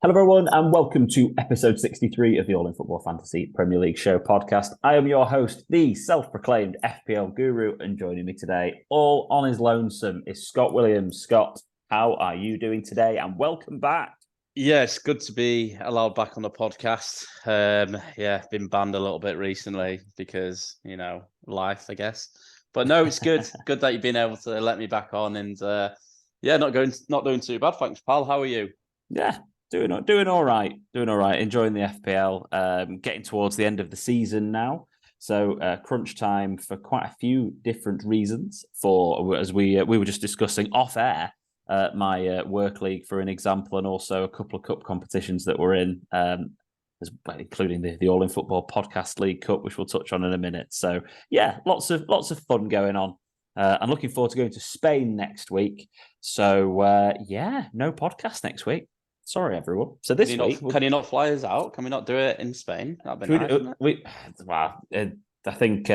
Hello, everyone, and welcome to episode 63 of the All in Football Fantasy Premier League Show podcast. I am your host, the self-proclaimed FPL guru, and joining me today, all on his lonesome, is Scott Williams. Scott, how are you doing today? And welcome back. Yeah, it's good to be allowed back on the podcast. Been banned a little bit recently because, life, I guess. But no, it's good. Good that you've been able to let me back on, and not doing too bad. Thanks, pal. How are you? Yeah, doing all right. Doing all right. Enjoying the FPL. Getting towards the end of the season now. So crunch time for quite a few different reasons. As we were just discussing off air, my work league, for an example, and also a couple of cup competitions that we're in, including the All in Football Podcast League Cup, which we'll touch on in a minute. So yeah, lots of fun going on. I'm looking forward to going to Spain next week. So no podcast next week. Sorry, everyone. So this week, can you not fly us out? Can we not do it in Spain? That'd be nice. I think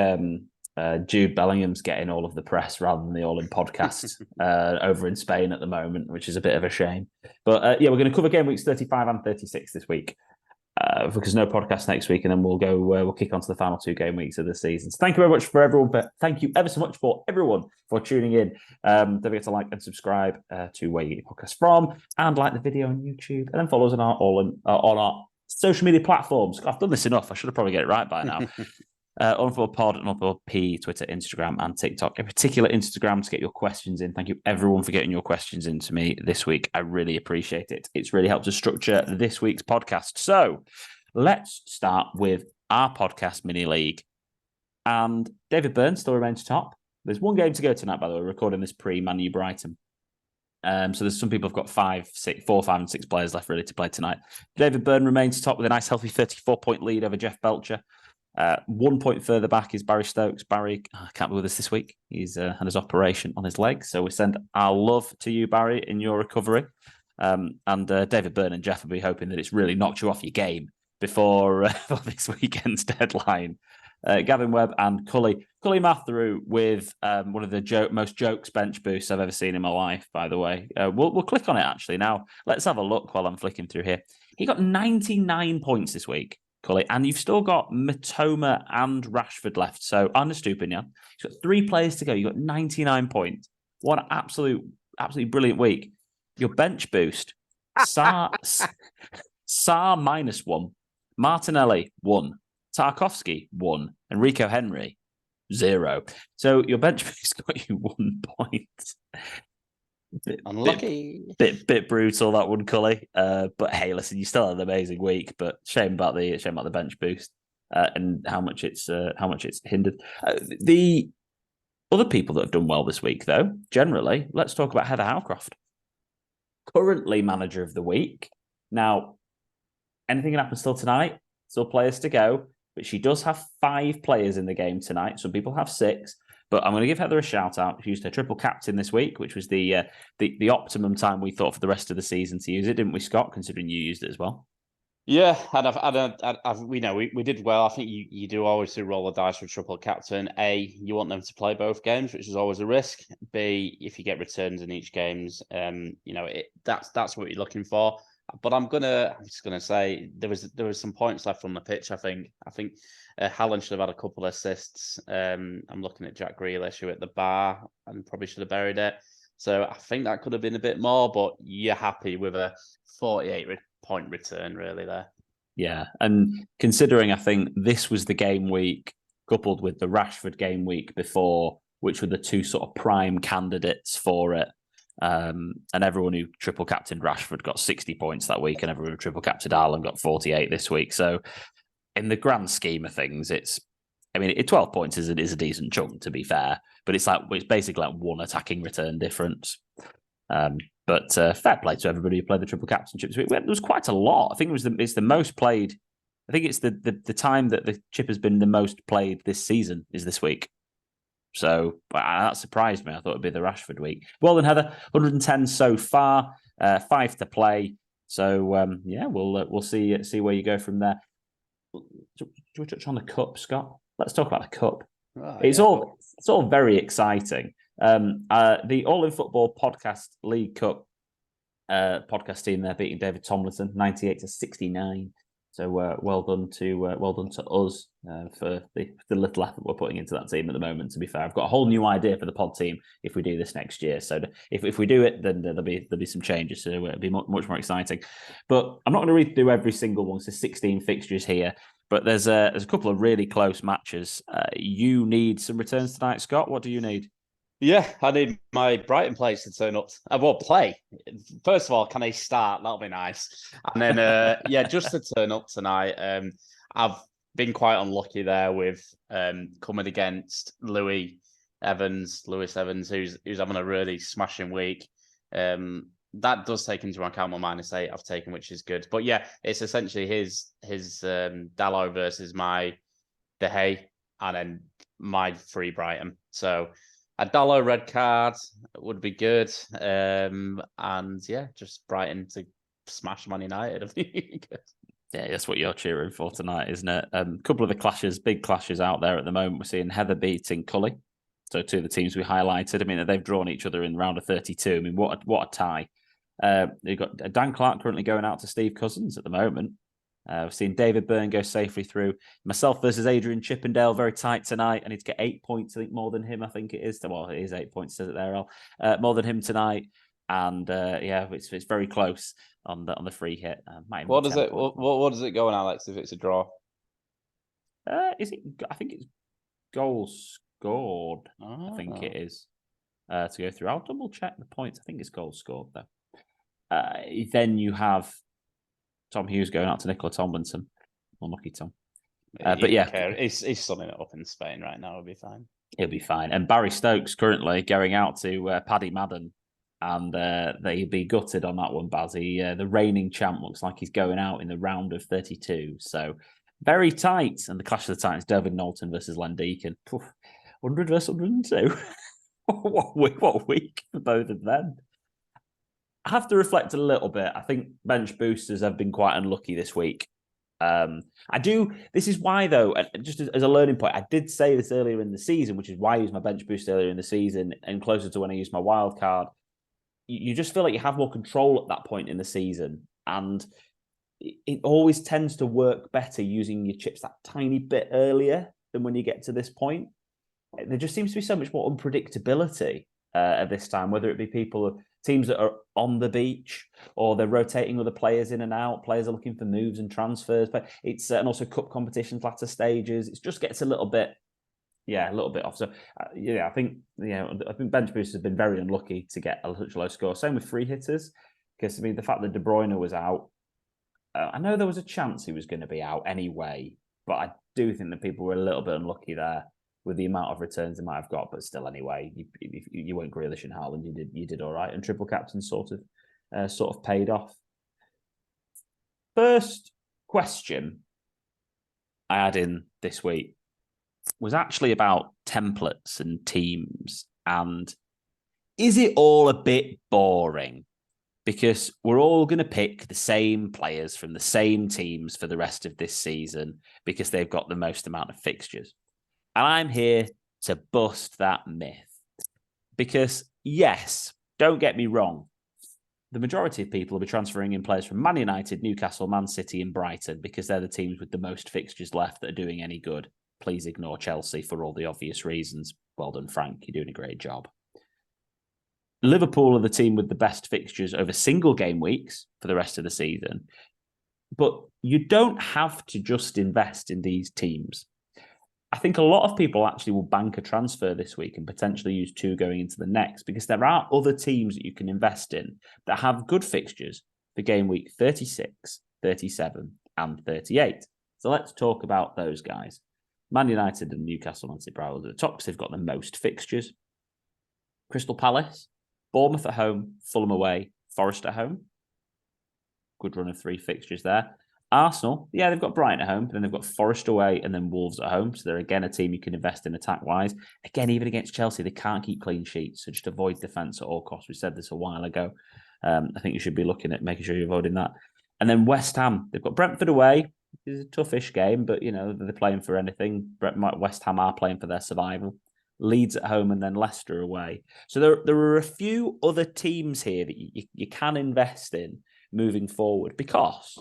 Jude Bellingham's getting all of the press rather than the All In podcast over in Spain at the moment, which is a bit of a shame. But we're going to cover game weeks 35 and 36 this week. Because no podcast next week, and then we'll kick on to the final 2 game weeks of the season. So thank you very much for everyone. But thank you ever so much for everyone for tuning in. Don't forget to like and subscribe to where you get your podcast from, and like the video on YouTube, and then follow us on our social media platforms. I've done this enough. I should have probably get it right by now. On for Pod and on for P, Twitter, Instagram, and TikTok. In particular, Instagram to get your questions in. Thank you, everyone, for getting your questions in to me this week. I really appreciate it. It's really helped us structure this week's podcast. So let's start with our podcast mini league. And David Byrne still remains top. There's one game to go tonight, by the way. We're recording this pre-Man U Brighton. So there's some people have got 4, 5, and 6 players left really to play tonight. David Byrne remains top with a nice, healthy 34-point lead over Jeff Belcher. 1 point further back is Barry Stokes. Barry can't be with us this week. He's had his operation on his leg. So we send our love to you, Barry, in your recovery. And David Byrne and Jeff will be hoping that it's really knocked you off your game before this weekend's deadline. Gavin Webb and Cully Matheru with one of the most jokes bench boosts I've ever seen in my life, by the way. We'll click on it, actually. Now, let's have a look while I'm flicking through here. He got 99 points this week. And you've still got Matoma and Rashford left. So, Anna Stupinian, he's got 3 players to go. You've got 99 points. What an absolutely brilliant week. Your bench boost, Saar -1, Martinelli 1, Tarkovsky 1, and Rico Henry 0. So your bench boost got you 1 point. Unlucky. Bit brutal, that one, Cully. But hey, listen, you still had an amazing week. But shame about the bench boost and how much it's hindered. The other people that have done well this week, though, generally, let's talk about Heather Howcroft, currently manager of the week. Now, anything can happen still tonight. Still players to go, but she does have 5 players in the game tonight. Some people have 6. But I'm going to give Heather a shout out. She used her triple captain this week, which was the optimum time we thought for the rest of the season to use it, didn't we, Scott? Considering you used it as well. Yeah, and we did well. I think you do always roll the dice with triple captain. A, you want them to play both games, which is always a risk. B, if you get returns in each games, that's what you're looking for. But I'm just gonna say there was some points left on the pitch. I think Haaland should have had a couple of assists. I'm looking at Jack Grealish, who at the bar and probably should have buried it. So I think that could have been a bit more, but you're happy with a 48-point return, really, there. Yeah, and considering I think this was the game week coupled with the Rashford game week before, which were the 2 sort of prime candidates for it. And everyone who triple captained Rashford got 60 points that week, and everyone who triple captained Haaland got 48 this week. So, in the grand scheme of things, 12 points is a decent chunk, to be fair, but it's basically like 1 attacking return difference. But fair play to everybody who played the triple captainship this week. There was quite a lot. I think it's the most played. I think it's the time that the chip has been the most played this season is this week. So that surprised me. I thought it'd be the Rashford week. Well done, Heather. 110 so far, 5 to play. So we'll see where you go from there. Do we touch on the cup, Scott? Let's talk about the cup. It's all very exciting. The All in Football Podcast League Cup podcast team there beating David Tomlinson 98-69. So well done to us for the little effort we're putting into that team at the moment. To be fair, I've got a whole new idea for the pod team if we do this next year. So if we do it, then there'll be some changes. So it'll be much more exciting. But I'm not going to read through every single one. So 16 fixtures here, but there's a couple of really close matches. You need some returns tonight, Scott. What do you need? Yeah, I need my Brighton players to turn up. Well, play. First of all, can they start? That'll be nice. And then, just to turn up tonight. I've been quite unlucky there with coming against Lewis Evans, who's having a really smashing week. That does take into account my -8 I've taken, which is good. But yeah, it's essentially his Dalot versus my De Gea, and then my free Brighton. So a Dalot red card would be good. And yeah, just Brighton to smash Man United. Yeah, that's what you're cheering for tonight, isn't it? A couple of the big clashes out there at the moment. We're seeing Heather beating Cully. So two of the teams we highlighted. I mean, they've drawn each other in round of 32. I mean, what a tie. You've got Dan Clark currently going out to Steve Cousins at the moment. We've seen David Byrne go safely through. Myself versus Adrian Chippendale, very tight tonight. I need to get 8 points, I think, more than him, I think it is. Well, it is 8 points, says it there, Al. More than him tonight. And it's very close on the free hit. What does it go on, Alex, if it's a draw? Is it? I think it's goals scored. I think it is to go through. I'll double check the points. I think it's goals scored though. Then you have Tom Hughes going out to Nicola Tomlinson. Unlucky Tom. But yeah, he's summing it up in Spain right now. He'll be fine. He'll be fine. And Barry Stokes currently going out to Paddy Madden, and they'd be gutted on that one, Bazzy. The reigning champ looks like he's going out in the round of 32. So very tight. And the clash of the Titans, David Knowlton versus Len Deacon. 100 versus 102. What week for both of them. I have to reflect a little bit. I think bench boosters have been quite unlucky this week. This is why, though, just as a learning point, I did say this earlier in the season, which is why I used my bench boost earlier in the season and closer to when I used my wild card. You just feel like you have more control at that point in the season. And it always tends to work better using your chips that tiny bit earlier than when you get to this point. There just seems to be so much more unpredictability at this time, whether it be teams that are on the beach or they're rotating other players in and out. Players are looking for moves and transfers, but it's and also cup competitions, latter stages. It just gets a little bit off. So I think bench boosters have been very unlucky to get such a low score. Same with free hitters, because I mean the fact that De Bruyne was out, I know there was a chance he was going to be out anyway, but I do think that people were a little bit unlucky there with the amount of returns they might have got. But still, anyway, you weren't Grealish and Haaland. You did all right, and triple captain sort of paid off. First question I had in this week was actually about templates and teams, and is it all a bit boring? Because we're all going to pick the same players from the same teams for the rest of this season because they've got the most amount of fixtures. And I'm here to bust that myth. Because, yes, don't get me wrong, the majority of people will be transferring in players from Man United, Newcastle, Man City, and Brighton because they're the teams with the most fixtures left that are doing any good. Please ignore Chelsea for all the obvious reasons. Well done, Frank. You're doing a great job. Liverpool are the team with the best fixtures over single game weeks for the rest of the season. But you don't have to just invest in these teams. I think a lot of people actually will bank a transfer this week and potentially use 2 going into the next, because there are other teams that you can invest in that have good fixtures for game week 36, 37, and 38. So let's talk about those guys. Man United and Newcastle, Man City, Brighton at the top because they've got the most fixtures. Crystal Palace, Bournemouth at home, Fulham away, Forest at home. Good run of 3 fixtures there. Arsenal, they've got Brighton at home, but then they've got Forest away and then Wolves at home. So they're again a team you can invest in attack-wise. Again, even against Chelsea, they can't keep clean sheets. So just avoid defence at all costs. We said this a while ago. I think you should be looking at making sure you're avoiding that. And then West Ham, they've got Brentford away. It's a toughish game, but they're playing for anything. West Ham are playing for their survival. Leeds at home, and then Leicester away. So there are a few other teams here that you can invest in moving forward. Because,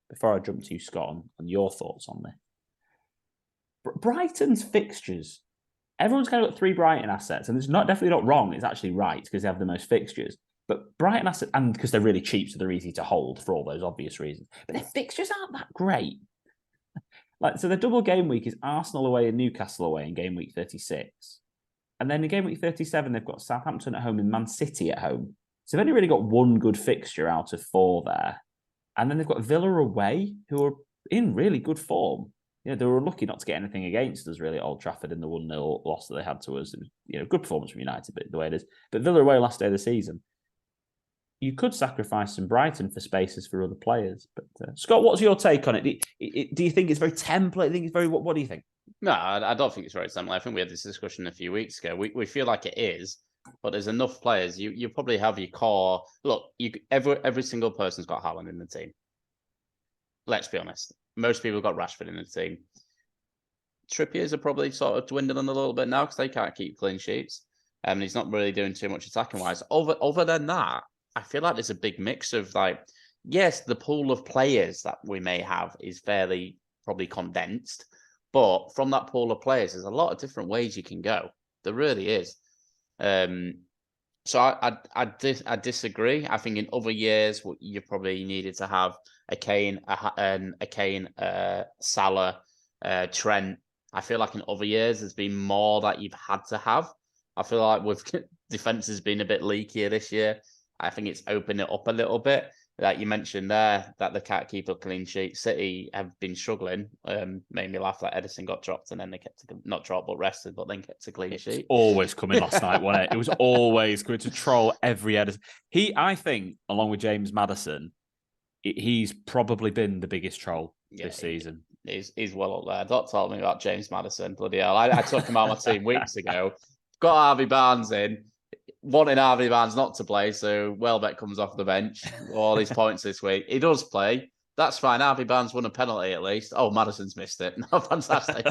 before I jump to you, Scott, on your thoughts on this, Brighton's fixtures, everyone's kind of got 3 Brighton assets, and it's definitely not wrong. It's actually right because they have the most fixtures. But Brighton assets, and because they're really cheap, so they're easy to hold for all those obvious reasons. But their fixtures aren't that great. So the double game week is Arsenal away and Newcastle away in game week 36. And then in game week 37, they've got Southampton at home and Man City at home. So they've only really got 1 good fixture out of 4 there. And then they've got Villa away, who are in really good form. They were lucky not to get anything against us, really, at Old Trafford in the 1-0 loss that they had to us. It was, good performance from United, but the way it is. But Villa away last day of the season. You could sacrifice some Brighton for spaces for other players. But Scott, what's your take on it? Do you think it's very template? Do you think it's very... What do you think? No, I don't think it's very template. I think we had this discussion a few weeks ago. We feel like it is, but there's enough players. You probably have your core. Look, every single person's got Haaland in the team. Let's be honest. Most people got Rashford in the team. Trippier's are probably sort of dwindling a little bit now because they can't keep clean sheets. And he's not really doing too much attacking wise. Other than that, I feel like there's a big mix of yes, the pool of players that we may have is fairly probably condensed. But from that pool of players, there's a lot of different ways you can go. There really is. So I disagree. I think in other years, you probably needed to have a Kane, Salah, Trent. I feel like in other years, there's been more that you've had to have. I feel like with defense has been a bit leakier this year. I think it's opened it up a little bit. Like you mentioned there, that they can't keep a clean sheet. City have been struggling. Made me laugh that Edison got dropped and then they kept not dropped but rested, but then kept a clean sheet. Always coming last night, wasn't it? It was always going to troll every Edison. I think, along with James Maddison, he's probably been the biggest troll this season. He's well up there. Don't tell me about James Maddison. Bloody hell. I took him out of my team weeks ago. Got Harvey Barnes in. Wanting Harvey Barnes not to play, so Welbeck comes off the bench. All his points this week. He does play. That's fine. Harvey Barnes won a penalty at least. Oh, Maddison's missed it. No, fantastic.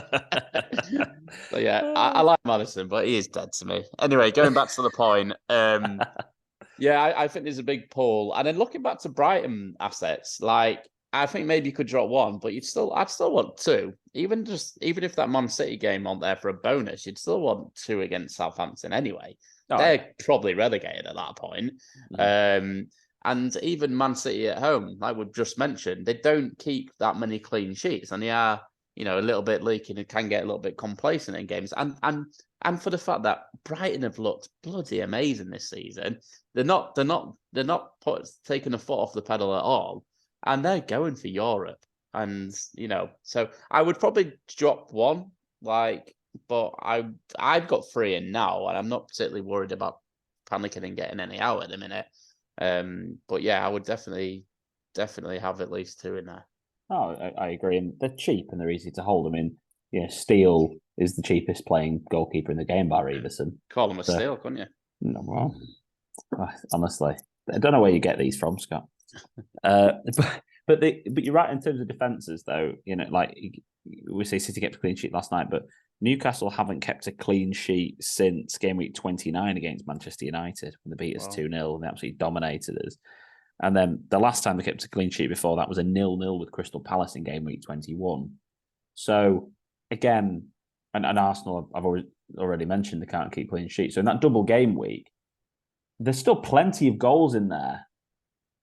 So yeah, I like Maddison, but he is dead to me. Anyway, going back to the point. I think there's a big pull. And then looking back to Brighton assets, I think maybe you could drop 1, but I'd still want 2. Even if that Man City game on there for a bonus, you'd still want 2 against Southampton anyway. They're probably relegated at that point. Mm. And even Man City at home, like we've just mentioned, they don't keep that many clean sheets, and they are, a little bit leaking and can get a little bit complacent in games. And for the fact that Brighton have looked bloody amazing this season, they're not taking a foot off the pedal at all, and they're going for Europe. And so I would probably drop 1, but I've got 3 in now, and I'm not particularly worried about panicking and getting any out at the minute. But yeah, I would definitely have at least 2 in there. Oh, I agree, and they're cheap and they're easy to hold. I mean, Steele is the cheapest playing goalkeeper in the game, bar Everson. Call him a Steele, couldn't you? No, well, honestly, I don't know where you get these from, Scott. But you're right in terms of defences, though. We say City kept a clean sheet last night, but Newcastle haven't kept a clean sheet since game week 29 against Manchester United when they beat us 2-0 and they absolutely dominated us. And then the last time they kept a clean sheet before that was a 0-0 with Crystal Palace in game week 21. So again, and Arsenal, I've already mentioned they can't keep clean sheets. So in that double game week, there's still plenty of goals in there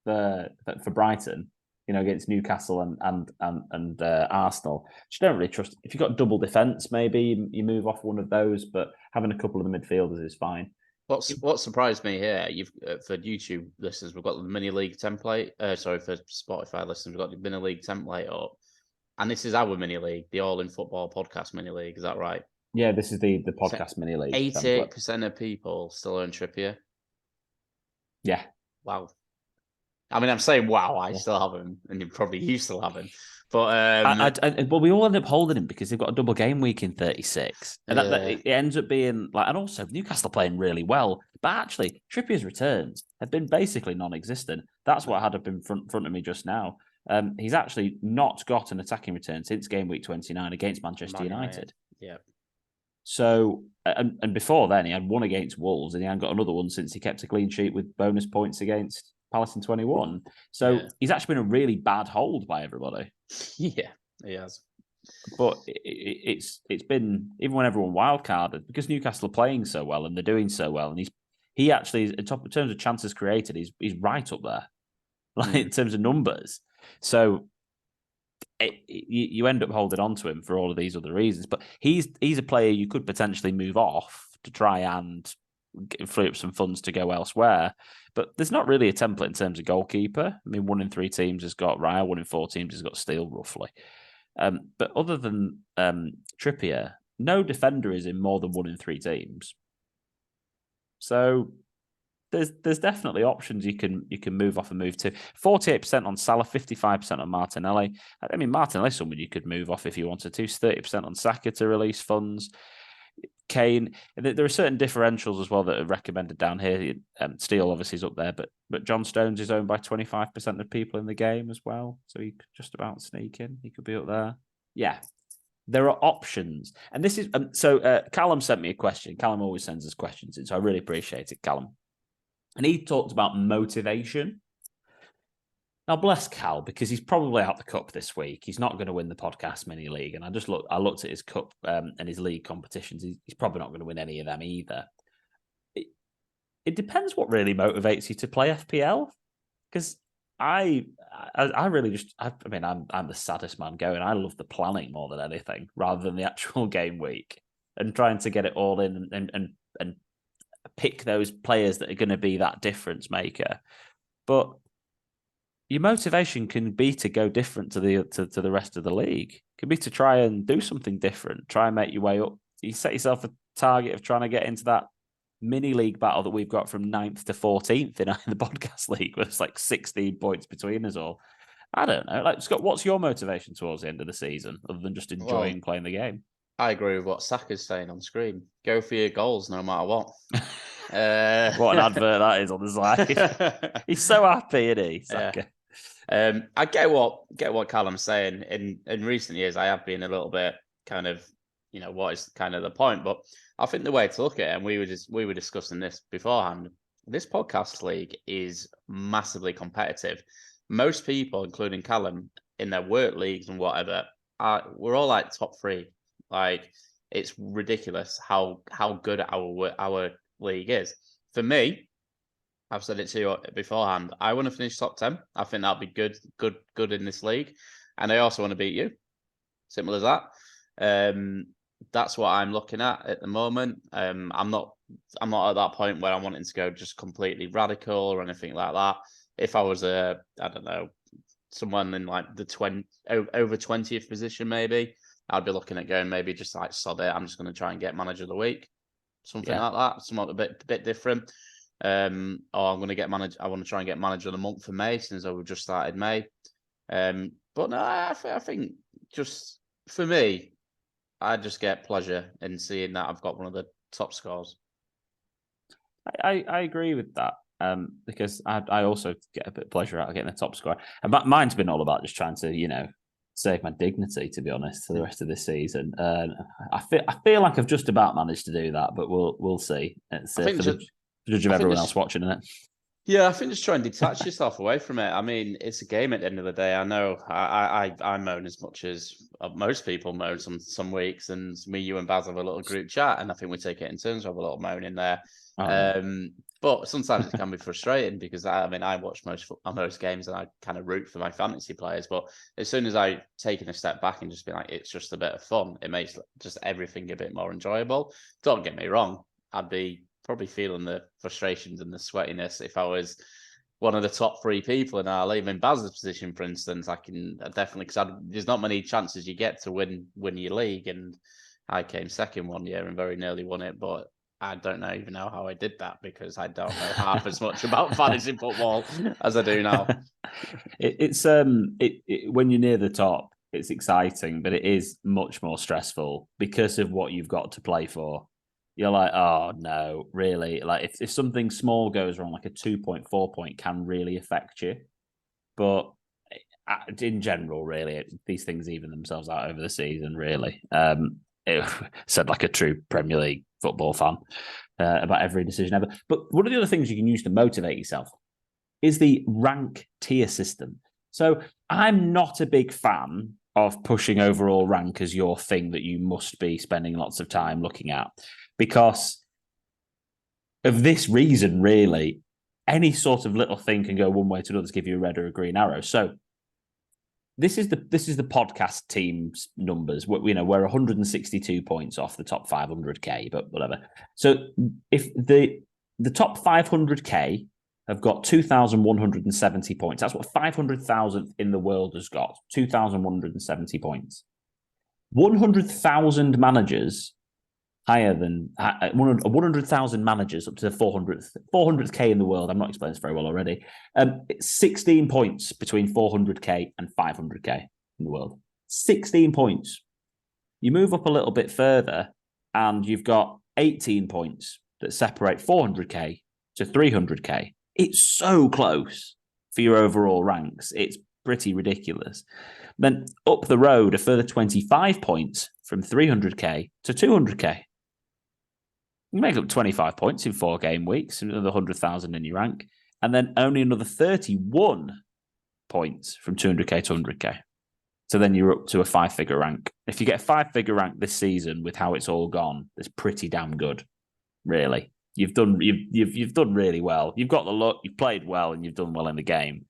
for Brighton. Against Newcastle and Arsenal. Which I don't really trust. If you've got double defence, maybe you move off one of those, but having a couple of the midfielders is fine. What surprised me here, you've for YouTube listeners, we've got the mini league template. For Spotify listeners, we've got the mini league template up, and this is our mini league, the All in Football podcast mini league. Is that right? Yeah, this is the podcast mini league. 88% of people still own Trippier. Yeah. Wow. I mean, I'm saying wow. I still have him, and you still have him. But well, we all end up holding him because they've got a double game week in 36, and it ends up being and also Newcastle playing really well. But actually, Trippier's returns have been basically non-existent. That's what I had up in front of me just now. He's actually not got an attacking return since game week 29 against Manchester United. Yeah. So, and before then, he had one against Wolves, and he hadn't got another one since he kept a clean sheet with bonus points against Palace in 21. So he's actually been a really bad hold by everybody. Yeah, he has. But it's been, even when everyone wildcarded, because Newcastle are playing so well and they're doing so well, and he actually is, in terms of chances created, he's right up there, like in terms of numbers. So you end up holding on to him for all of these other reasons. But he's a player you could potentially move off to try and free up some funds to go elsewhere. But there's not really a template in terms of goalkeeper. I mean, 1 in 3 teams has got Raya, 1 in 4 teams has got Steele, roughly. But other than Trippier, no defender is in more than 1 in 3 teams. So there's definitely options you can move off and move to. 48% on Salah, 55% on Martinelli. I mean, Martinelli's someone you could move off if you wanted to. 30% on Saka to release funds. Kane. There are certain differentials as well that are recommended down here. Steele obviously is up there, but John Stones is owned by 25% of people in the game as well, so he could just about sneak in. He could be up there. Yeah, there are options, and this is so. Callum sent me a question. Callum always sends us questions in, so I really appreciate it, Callum. And he talked about motivation. Now, bless Cal, because he's probably out the cup this week. He's not going to win the podcast mini league. And I looked at his cup and his league competitions. He's probably not going to win any of them either. It depends what really motivates you to play FPL. Because I really just, I mean, I'm the saddest man going. I love the planning more than anything, rather than the actual game week and trying to get it all in and pick those players that are going to be that difference maker. But your motivation can be to go different to the rest of the league. It can be to try and do something different, try and make your way up. You set yourself a target of trying to get into that mini league battle that we've got from 9th to 14th in the podcast league, where it's like 16 points between us all. I don't know. Like, Scott, what's your motivation towards the end of the season, other than just enjoying playing the game? I agree with what Saka's saying on screen. Go for your goals no matter what. What an advert that is on the side. He's so happy, isn't he, Saka? Yeah. I get what Callum's saying. In recent years, I have been a little bit kind of, what is kind of the point? But I think the way to look at it, and we were discussing this beforehand, this podcast league is massively competitive. Most people, including Callum, in their work leagues and whatever, we're all like top 3. Like, it's ridiculous how good our league is. For me, I've said it to you beforehand, I want to finish top 10. I think that'll be good in this league. And I also want to beat you. Simple as that. That's what I'm looking at the moment. I'm not at that point where I'm wanting to go just completely radical or anything like that. If I was I don't know, someone in like the over 20th position, maybe, I'd be looking at going maybe just like sod it. I'm just going to try and get manager of the week, something like that, something a bit different. Or I'm going to get manager. I want to try and get manager of the month for May, since we've just started May. But no, I think just for me, I just get pleasure in seeing that I've got one of the top scores. I agree with that. Because I also get a bit of pleasure out of getting a top score. And mine's been all about just trying to, save my dignity, to be honest, for the rest of this season. I feel like I've just about managed to do that, but we'll see. It's for the judge of everyone else watching, isn't it? Yeah, I think just try and detach yourself away from it. I mean, it's a game at the end of the day. I know I moan as much as most people moan some weeks, and me, you, and Baz have a little group chat, and I think we take it in turns to have a little moan in there. But sometimes it can be frustrating because I watch most games and I kind of root for my fantasy players. But as soon as I taken a step back and just be like, it's just a bit of fun, it makes just everything a bit more enjoyable. Don't get me wrong, I'd be probably feeling the frustrations and the sweatiness if I was one of the top 3 people in our league. In Baz's position, for instance, I can definitely, because there's not many chances you get to win your league, and I came second one year and very nearly won it, but I don't even know how I did that because I don't know half as much about fantasy football as I do now. It's when you're near the top, it's exciting, but it is much more stressful because of what you've got to play for. You're like, oh no, really? Like if something small goes wrong, like a 2.4 point can really affect you. But in general, really, these things even themselves out over the season, really. It said like a true Premier League football fan about every decision ever. But one of the other things you can use to motivate yourself is the rank tier system. So I'm not a big fan of pushing overall rank as your thing that you must be spending lots of time looking at, because of this reason, really. Any sort of little thing can go one way to another to give you a red or a green arrow. So this is the podcast team's numbers. We're 162 points off the top 500k, but whatever. So if the top 500k have got 2,170 points, that's what 500,000 in the world has got. 2,170 points. 100,000 managers higher than 100,000 managers up to the 400k in the world. I'm not explaining this very well already. 16 points between 400k and 500k in the world. 16 points. You move up a little bit further, and you've got 18 points that separate 400k to 300k. It's so close for your overall ranks. It's pretty ridiculous. Then up the road, a further 25 points from 300k to 200k. You make up 25 points in 4 game weeks, another 100,000 in your rank, and then only another 31 points from 200k to 100k. So then you're up to a 5-figure rank. If you get a 5-figure rank this season with how it's all gone, it's pretty damn good, really. You've done really well. You've got the luck, you've played well, and you've done well in the game.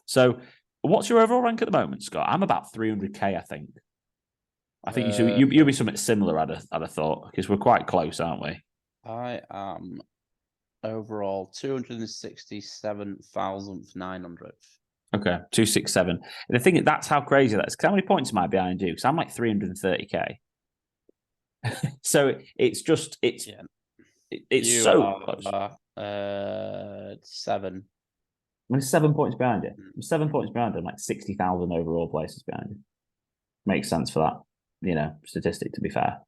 So what's your overall rank at the moment, Scott? I'm about 300k, I think. I think you'll be something similar, I'd have thought, because we're quite close, aren't we? I am overall 267,900. Okay, 267. The thing that's how crazy that is. How many points am I behind you? Because I'm like 330k. So it's you so close. 7. I'm 7 points behind you. I'm 7 points behind you. I'm like 60,000 overall places behind you. Makes sense for that, statistic, to be fair.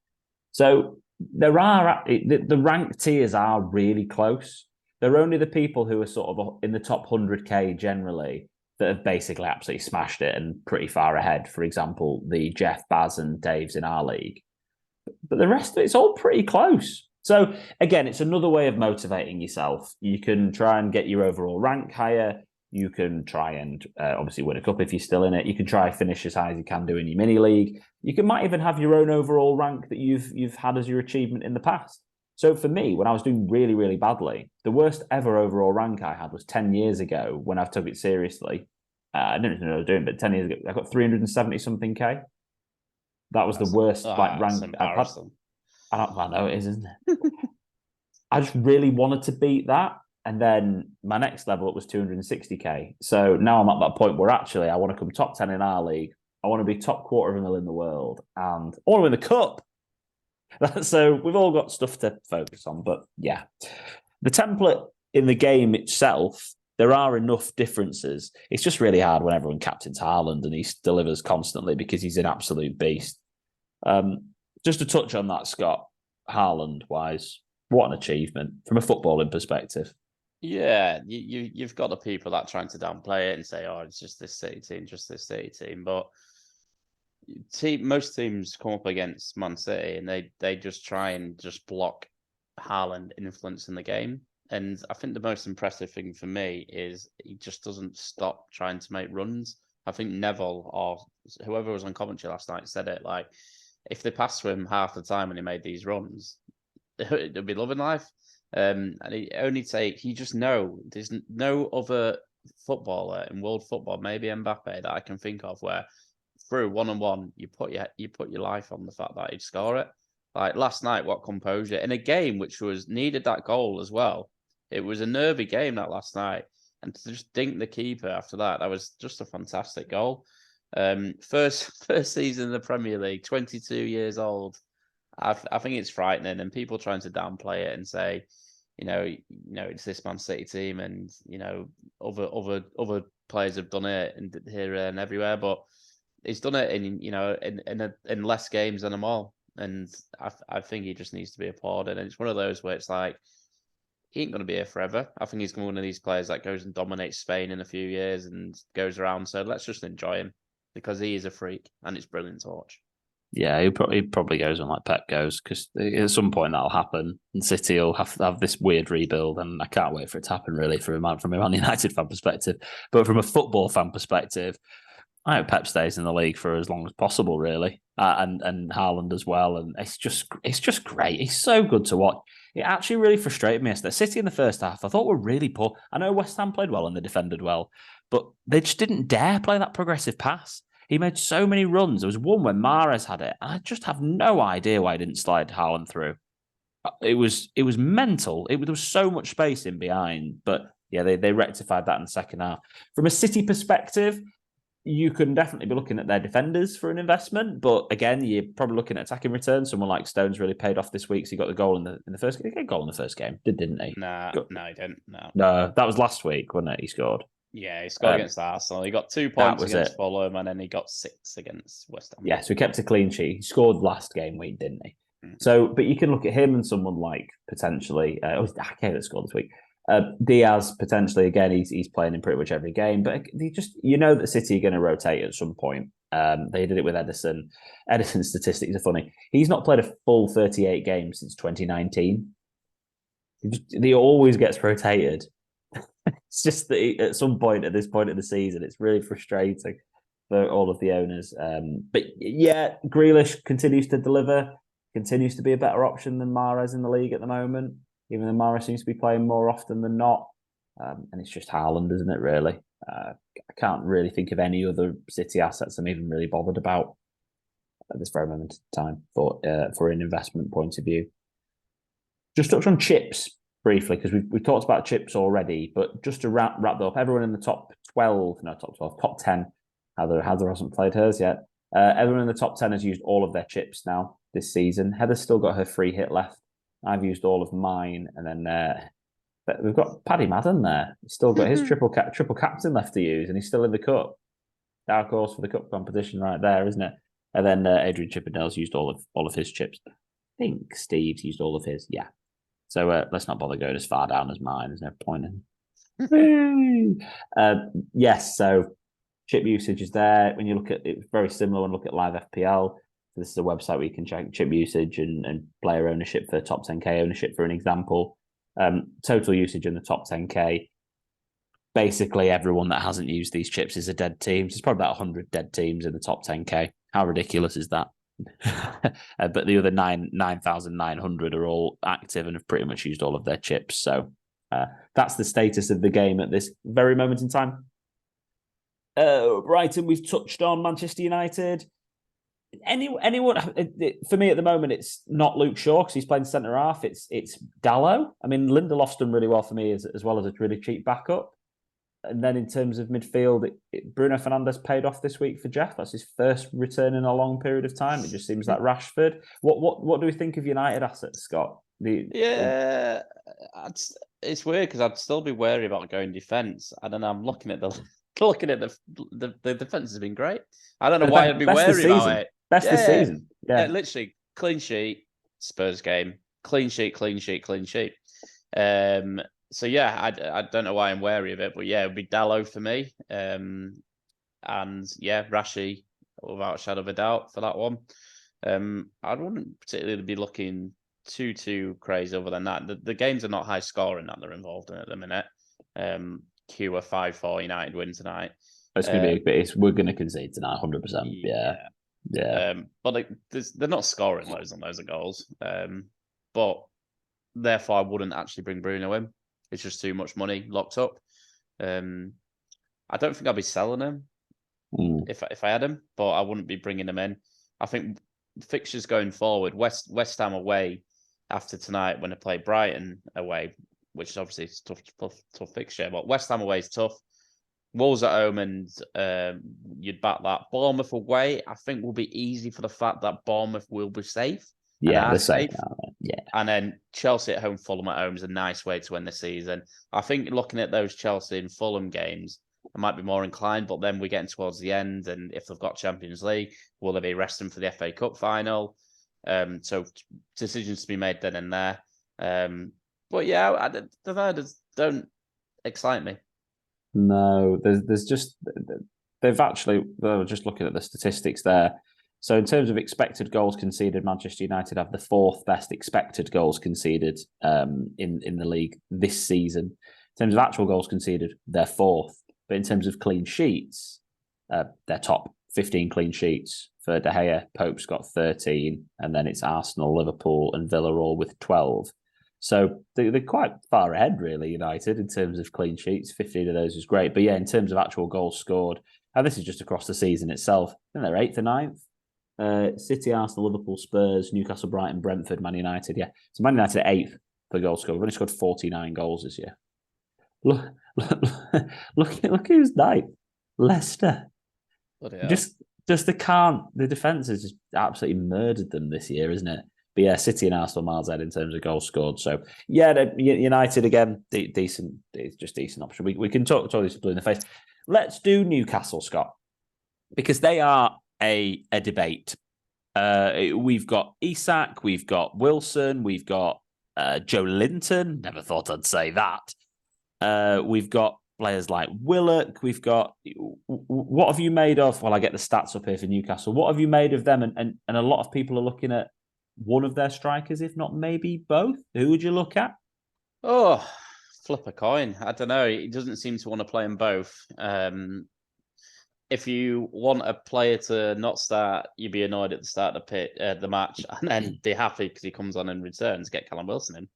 So there are the rank tiers are really close. They're only the people who are sort of in the top 100k generally that have basically absolutely smashed it and pretty far ahead. For example, the Jeff, Baz, and Daves in our league. But the rest of it's all pretty close. So again, it's another way of motivating yourself. You can try and get your overall rank higher. You can try and obviously win a cup if you're still in it. You can try finish as high as you can do in your mini league. Might even have your own overall rank that you've had as your achievement in the past. So for me, when I was doing really, really badly, the worst ever overall rank I had was 10 years ago when I took it seriously. I didn't know what I was doing, but 10 years ago, I got 370 something K. That was the worst rank I've had. I know it is, isn't it? I just really wanted to beat that. And then my next level up was 260k. So now I'm at that point where actually I want to come top 10 in our league. I want to be top 250,000 in the world. And I want to win the cup. So we've all got stuff to focus on. But yeah, the template in the game itself, there are enough differences. It's just really hard when everyone captains Haaland and he delivers constantly because he's an absolute beast. Just to touch on that, Scott, Haaland-wise, what an achievement from a footballing perspective. Yeah, you've got the people that are trying to downplay it and say, "Oh, it's just this City team, just this City team." But most teams come up against Man City and they just try and just block Haaland influencing the game. And I think the most impressive thing for me is he just doesn't stop trying to make runs. I think Neville or whoever was on commentary last night said it, like, if they passed to him half the time when he made these runs, it'd be loving life. And you just know there's no other footballer in world football, maybe Mbappe, that I can think of where through 1-on-1 you put your life on the fact that he'd score it. Like last night, what composure in a game which was needed that goal as well. It was a nervy game that last night, and to just dink the keeper after that was just a fantastic goal. First season in the Premier League, 22 years old. I think it's frightening, and people trying to downplay it and say, it's this Man City team, and other players have done it and here and everywhere, but he's done it in less games than them all, and I think he just needs to be applauded. And it's one of those where it's like he ain't going to be here forever. I think he's going to be one of these players that goes and dominates Spain in a few years and goes around. So let's just enjoy him because he is a freak and it's brilliant to watch. Yeah, he probably goes on like Pep goes, because at some point that'll happen, and City will have this weird rebuild, and I can't wait for it to happen. Really, from a Man United fan perspective, but from a football fan perspective, I hope Pep stays in the league for as long as possible. Really, and Haaland as well, and it's just great. He's so good to watch. It actually really frustrated me yesterday. City in the first half, I thought were really poor. I know West Ham played well and they defended well, but they just didn't dare play that progressive pass. He made so many runs. There was one where Mahrez had it, and I just have no idea why he didn't slide Haaland through. It was mental. There was so much space in behind, but yeah, they rectified that in the second half. From a City perspective, you can definitely be looking at their defenders for an investment, but again, you're probably looking at attacking returns. Someone like Stones really paid off this week. So he got the goal in the first. He got a goal in the first game, didn't he? No, he didn't. No, that was last week, wasn't it? He scored. Yeah, he scored against Arsenal. He got 2 points against Fulham, and then he got 6 against West Ham. Yeah, so he kept a clean sheet. He scored last game week, didn't he? So, but you can look at him and someone like potentially, it was Ake that scored this week. Diaz potentially again, he's playing in pretty much every game, but that City are going to rotate at some point. They did it with Edison. Edison's statistics are funny. He's not played a full 38 games since 2019. He always gets rotated. It's just that at some point at this point of the season, it's really frustrating for all of the owners. But yeah, Grealish continues to deliver, continues to be a better option than Mahrez in the league at the moment, even though Mahrez seems to be playing more often than not. And it's just Haaland, isn't it, really? I can't really think of any other City assets I'm even really bothered about at this very moment in time for an investment point of view. Just touch on chips briefly, because we've talked about chips already, but just to wrap that up, everyone in the top 10, Heather hasn't played hers yet. Everyone in the top 10 has used all of their chips now this season. Heather's still got her free hit left. I've used all of mine, and then but we've got Paddy Madden there. He's still got his triple captain left to use, and he's still in the cup. Dark horse for the cup competition right there, isn't it? And then Adrian Chippendale's used all of his chips. I think Steve's used all of his. Yeah. So let's not bother going as far down as mine. There's no point in. Yes, so chip usage is there. When you look at it, it's very similar when you look at Live FPL. So this is a website where you can check chip usage and player ownership for top 10K ownership, for an example. Total usage in the top 10K. Basically, everyone that hasn't used these chips is a dead team. There's probably about 100 dead teams in the top 10K. How ridiculous is that? But the other 9,900 are all active and have pretty much used all of their chips. So that's the status of the game at this very moment in time. Brighton, we've touched on. Manchester United. Anyone for me at the moment, it's not Luke Shaw because he's playing centre half. It's Dalot. I mean, Lindelof's done really well for me as well as a really cheap backup. And then in terms of midfield, Bruno Fernandes paid off this week for Jeff. That's his first return in a long period of time. It just seems like Rashford. What do we think of United assets, Scott? It's weird because I'd still be wary about going defence. I don't know. I'm looking at the defence has been great. I don't know why I'd be wary about it. Best this season. Yeah, literally clean sheet. Spurs game. Clean sheet. So yeah, I don't know why I'm wary of it, but yeah, it would be Dalot for me. And yeah, Rashi without a shadow of a doubt for that one. I wouldn't particularly be looking too crazy other than that. The games are not high scoring that they're involved in at the minute. Q a 5-4 United win tonight. It's going to be we're going to concede tonight, 100%. Yeah. But they're not scoring loads and loads of goals. But therefore, I wouldn't actually bring Bruno in. It's just too much money locked up. I don't think I'll be selling him if I had him, but I wouldn't be bringing him in. I think fixtures going forward, West Ham away after tonight when they play Brighton away, which is obviously a tough fixture, but West Ham away is tough. Wolves at home, and you'd back that. Bournemouth away, I think, will be easy for the fact that Bournemouth will be safe. Yeah, they're safe. Yeah. And then Chelsea at home, Fulham at home is a nice way to end the season. I think looking at those Chelsea and Fulham games, I might be more inclined, but then we're getting towards the end, and if they've got Champions League, will they be resting for the FA Cup final? So decisions to be made then and there. But yeah, the dividers don't excite me. No, there's just they're just looking at the statistics there. So in terms of expected goals conceded, Manchester United have the 4th best expected goals conceded in the league this season. In terms of actual goals conceded, they're 4th. But in terms of clean sheets, they're top 15 clean sheets for De Gea. Pope's got 13, and then it's Arsenal, Liverpool, and Villa all with 12. So they're quite far ahead, really, United, in terms of clean sheets. 15 of those is great. But yeah, in terms of actual goals scored, and this is just across the season itself, I think they're 8th or 9th. City, Arsenal, Liverpool, Spurs, Newcastle, Brighton, Brentford, Man United. Yeah, so Man United are 8th for goals scored. We've only scored 49 goals this year. Look who's 9th. Leicester. Just they can't. The defense has just absolutely murdered them this year, isn't it? But yeah, City and Arsenal miles ahead in terms of goals scored. So yeah, United again, decent. It's just decent option. We can talk this blue in the face. Let's do Newcastle, Scott, because they are a debate. We've got Isak, we've got Wilson, we've got Joe Linton. Never thought I'd say that. We've got players like Willock. We've got. What have you made of? Well, I get the stats up here for Newcastle. What have you made of them? And a lot of people are looking at one of their strikers, if not maybe both. Who would you look at? Oh, flip a coin. I don't know. He doesn't seem to want to play them both. If you want a player to not start, you'd be annoyed at the start of the match, and then be happy because he comes on and returns. Get Callum Wilson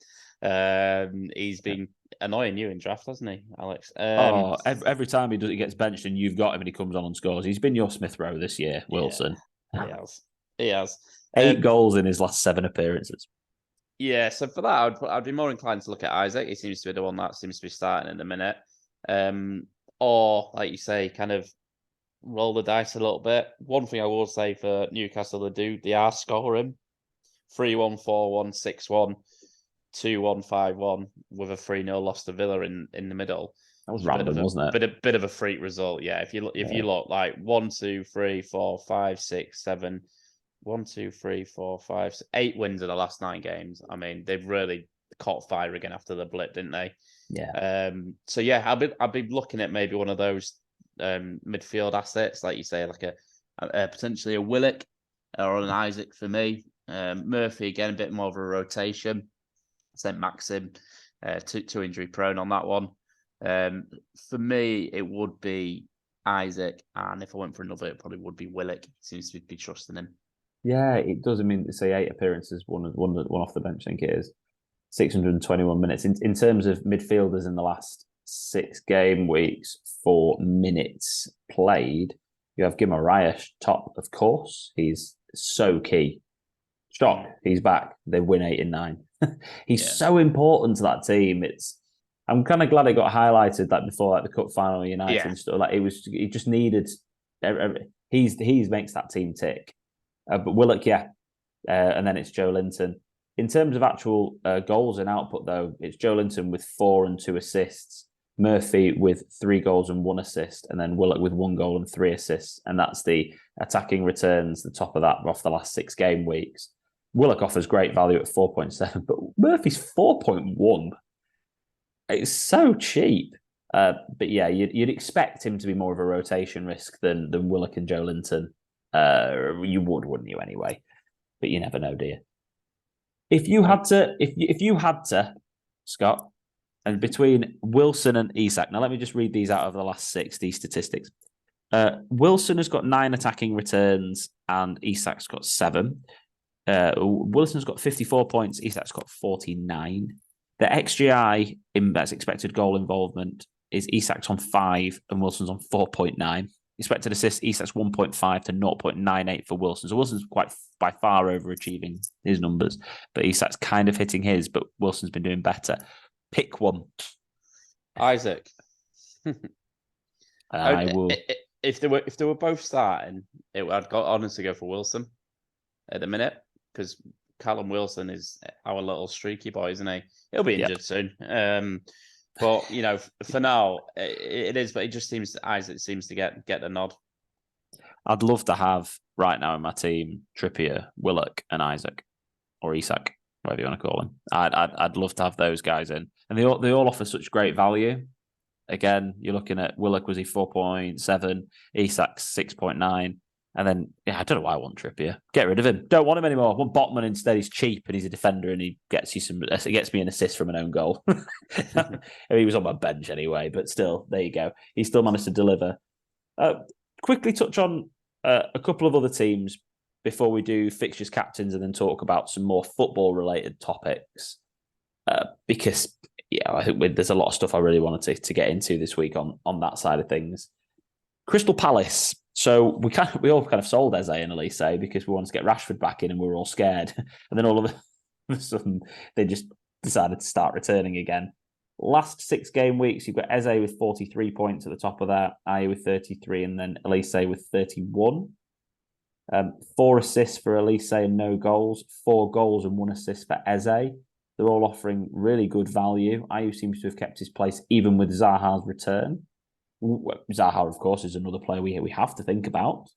in. He's been annoying you in draft, hasn't he, Alex? Every time he gets benched and you've got him and he comes on and scores. He's been your Smith Rowe this year, Wilson. Yeah, he has. 8 goals in his last 7 appearances. Yeah, so for that, I'd be more inclined to look at Isaac. He seems to be the one that seems to be starting in a minute. Or, like you say, kind of roll the dice a little bit. One thing I will say for Newcastle, they are scoring 3-1, 4-1, 6-1, 2-1, 5-1 with a 3-0 loss to Villa in the middle. That was random, wasn't it? A bit of a freak result, yeah. If you look like 1, 2, 3, 4, 5, 6, 7, 1, 2, 3, 4, 5, 8 wins in the last 9 games. I mean, they've really caught fire again after the blip, didn't they? Yeah. So yeah, I'll be looking at maybe one of those midfield assets, like you say, like a potentially a Willock or an Isaac for me. Murphy again, a bit more of a rotation. Sent Maxim too injury prone on that one. For me, it would be Isaac, and if I went for another, it probably would be Willock. Seems to be trusting him. Yeah, it does. I mean, say 8 appearances, one off the bench, I think it is. 621 minutes. In terms of midfielders in the last 6 game weeks for minutes played, you have Guimaraes top, of course. He's so key. Shock, he's back. They win 8 in 9. He's so important to that team. I'm kind of glad it got highlighted that before the cup final United and stuff. He just needed. He makes that team tick. But Willock, and then it's Joe Linton. In terms of actual goals and output, though, it's Joe Linton with 4 and 2 assists, Murphy with 3 goals and 1 assist, and then Willock with 1 goal and 3 assists. And that's the attacking returns, the top of that off the last 6 game weeks. Willock offers great value at 4.7, but Murphy's 4.1. It's so cheap. But yeah, you'd expect him to be more of a rotation risk than Willock and Joe Linton. You wouldn't you, anyway? But you never know, do you? If you had to, Scott, and between Wilson and Isak, now let me just read these out of the last 6, these statistics. Wilson has got 9 attacking returns and Isak's got 7. Wilson's got 54 points, Isak's got 49. The XGI that's expected goal involvement is Isak's on 5 and Wilson's on 4.9. Expected assist, Isak's 1.5 to 0.98 for Wilson. So Wilson's quite by far overachieving his numbers, but Isak's kind of hitting his, but Wilson's been doing better. Pick one. Isaac. I will. If they were both starting, I'd honestly go for Wilson at the minute, because Callum Wilson is our little streaky boy, isn't he? He'll be injured soon. But for now, it is. But it just seems Isaac seems to get the nod. I'd love to have right now in my team Trippier, Willock, and Isaac, or Isak, whatever you want to call him. I'd love to have those guys in, and they all offer such great value. Again, you're looking at Willock, was he 4.7, Isak's 6.9. And then, I don't know why I want Trippier. Get rid of him. Don't want him anymore. I want Botman instead. He's cheap and he's a defender and he gets me an assist from an own goal. He was on my bench anyway, but still, there you go. He still managed to deliver. Quickly touch on a couple of other teams before we do fixtures, captains, and then talk about some more football-related topics. Because, I think there's a lot of stuff I really wanted to get into this week on that side of things. Crystal Palace. So we all kind of sold Eze and Elise because we wanted to get Rashford back in and we were all scared. And then all of a sudden, they just decided to start returning again. Last 6 game weeks, you've got Eze with 43 points at the top of that, Aye with 33, and then Elise with 31. 4 assists for Elise and no goals, 4 goals and 1 assist for Eze. They're all offering really good value. Ayew seems to have kept his place even with Zaha's return. Zaha, of course, is another player we have to think about.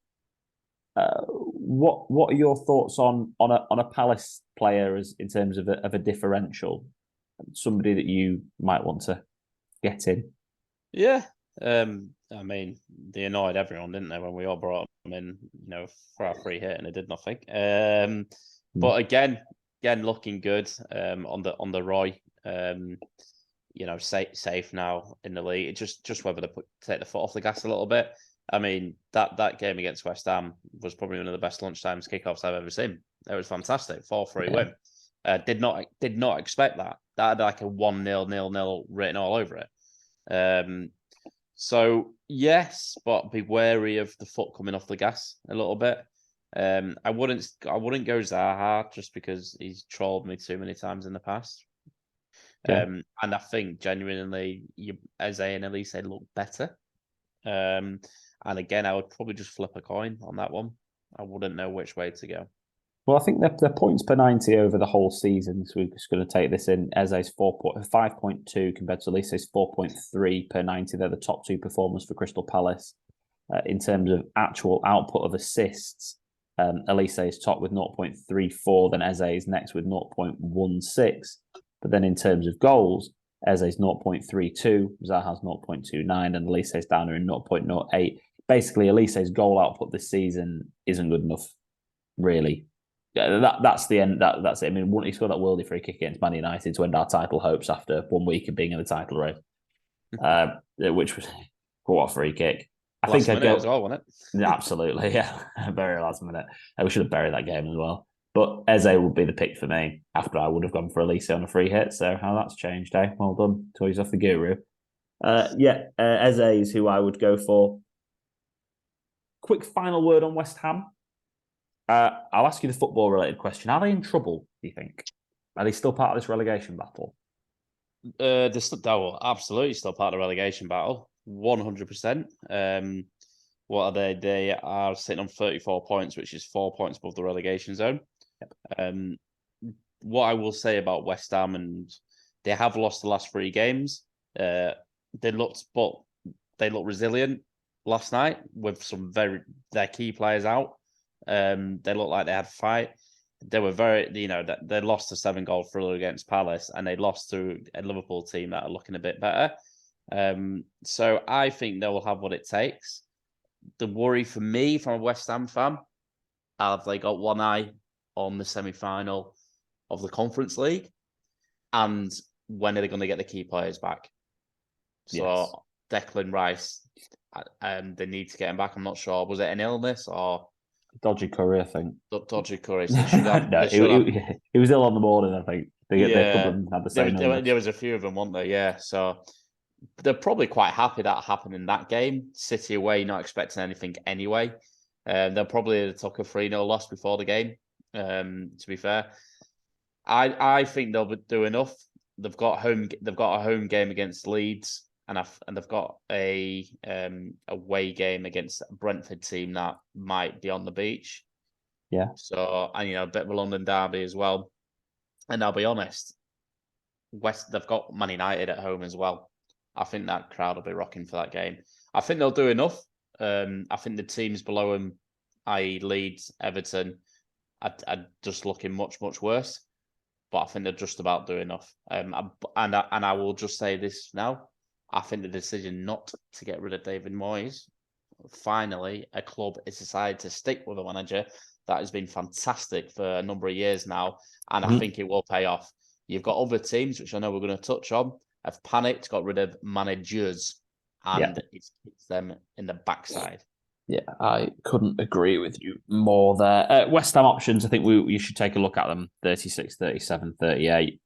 What are your thoughts on a Palace player in terms of a differential? Somebody that you might want to get in? Yeah. I mean, they annoyed everyone, didn't they, when we all brought them in, for our free hit and it did nothing. But again, looking good on the Roy. Safe now in the league. It's just whether to take the foot off the gas a little bit. I mean, that game against West Ham was probably one of the best lunchtimes kickoffs I've ever seen. It was fantastic, 4-3 win. Did not expect that. That had like a 1-0, 0-0 written all over it. So yes, but be wary of the foot coming off the gas a little bit. I wouldn't go Zaha just because he's trolled me too many times in the past. Yeah. And I think genuinely, Eze and Elise look better. And again, I would probably just flip a coin on that one. I wouldn't know which way to go. Well, I think they're points per 90 over the whole season. So we're just going to take this in. Eze's 5.2 compared to Elise's 4.3 per 90. They're the top 2 performers for Crystal Palace. In terms of actual output of assists, Elise is top with 0.34, then Eze is next with 0.16. But then in terms of goals, Eze's 0.32, Zaha's 0.29, and Elise's down in 0.08. Basically, Elise's goal output this season isn't good enough, really. That's the end. That's it. I mean, he scored that worldie free kick against Man United to end our title hopes after 1 week of being in the title race, which was what a free kick. I think I'd go as well, wasn't it? Absolutely, yeah. Very last minute. We should have buried that game as well. But Eze would be the pick for me after I would have gone for Elise on a free hit. So how that's changed, eh? Well done. Toys off the guru. Eze is who I would go for. Quick final word on West Ham. I'll ask you the football-related question. Are they in trouble, do you think? Are they still part of this relegation battle? They're absolutely still part of the relegation battle. 100%. What are they? They are sitting on 34 points, which is 4 points above the relegation zone. Yep. What I will say about West Ham, and they have lost the last 3 games. They looked resilient last night with their key players out. They looked like they had a fight. They were they lost a 7-goal thriller against Palace, and they lost to a Liverpool team that are looking a bit better. So I think they will have what it takes. The worry for me, from a West Ham fan, have they got one eye on the semi-final of the Conference League, and when are they going to get the key players back? So yes. Declan Rice, they need to get him back. I'm not sure. Was it an illness or dodgy curry? I think dodgy curry. So he was ill on the morning. I think they had the same. There was a few of them, weren't there? Yeah. So they're probably quite happy that happened in that game. City away, not expecting anything anyway. They'll probably took a 3-0 loss before the game. To be fair, I think they'll do enough. They've got a home game against Leeds, and they've got a away game against a Brentford team that might be on the beach. Yeah. So, and a bit of a London derby as well. And I'll be honest, they've got Man United at home as well. I think that crowd will be rocking for that game. I think they'll do enough. I think the teams below them, i.e. Leeds, Everton, are just looking much, much worse. But I think they're just about doing enough. And I will just say this now. I think the decision not to get rid of David Moyes finally a club has decided to stick with a manager that has been fantastic for a number of years now, and I think it will pay off. You've got other teams, which I know we're going to touch on, have panicked, got rid of managers, and it's them in the backside. Yeah, I couldn't agree with you more there. West Ham options, I think you should take a look at them. 36, 37, 38.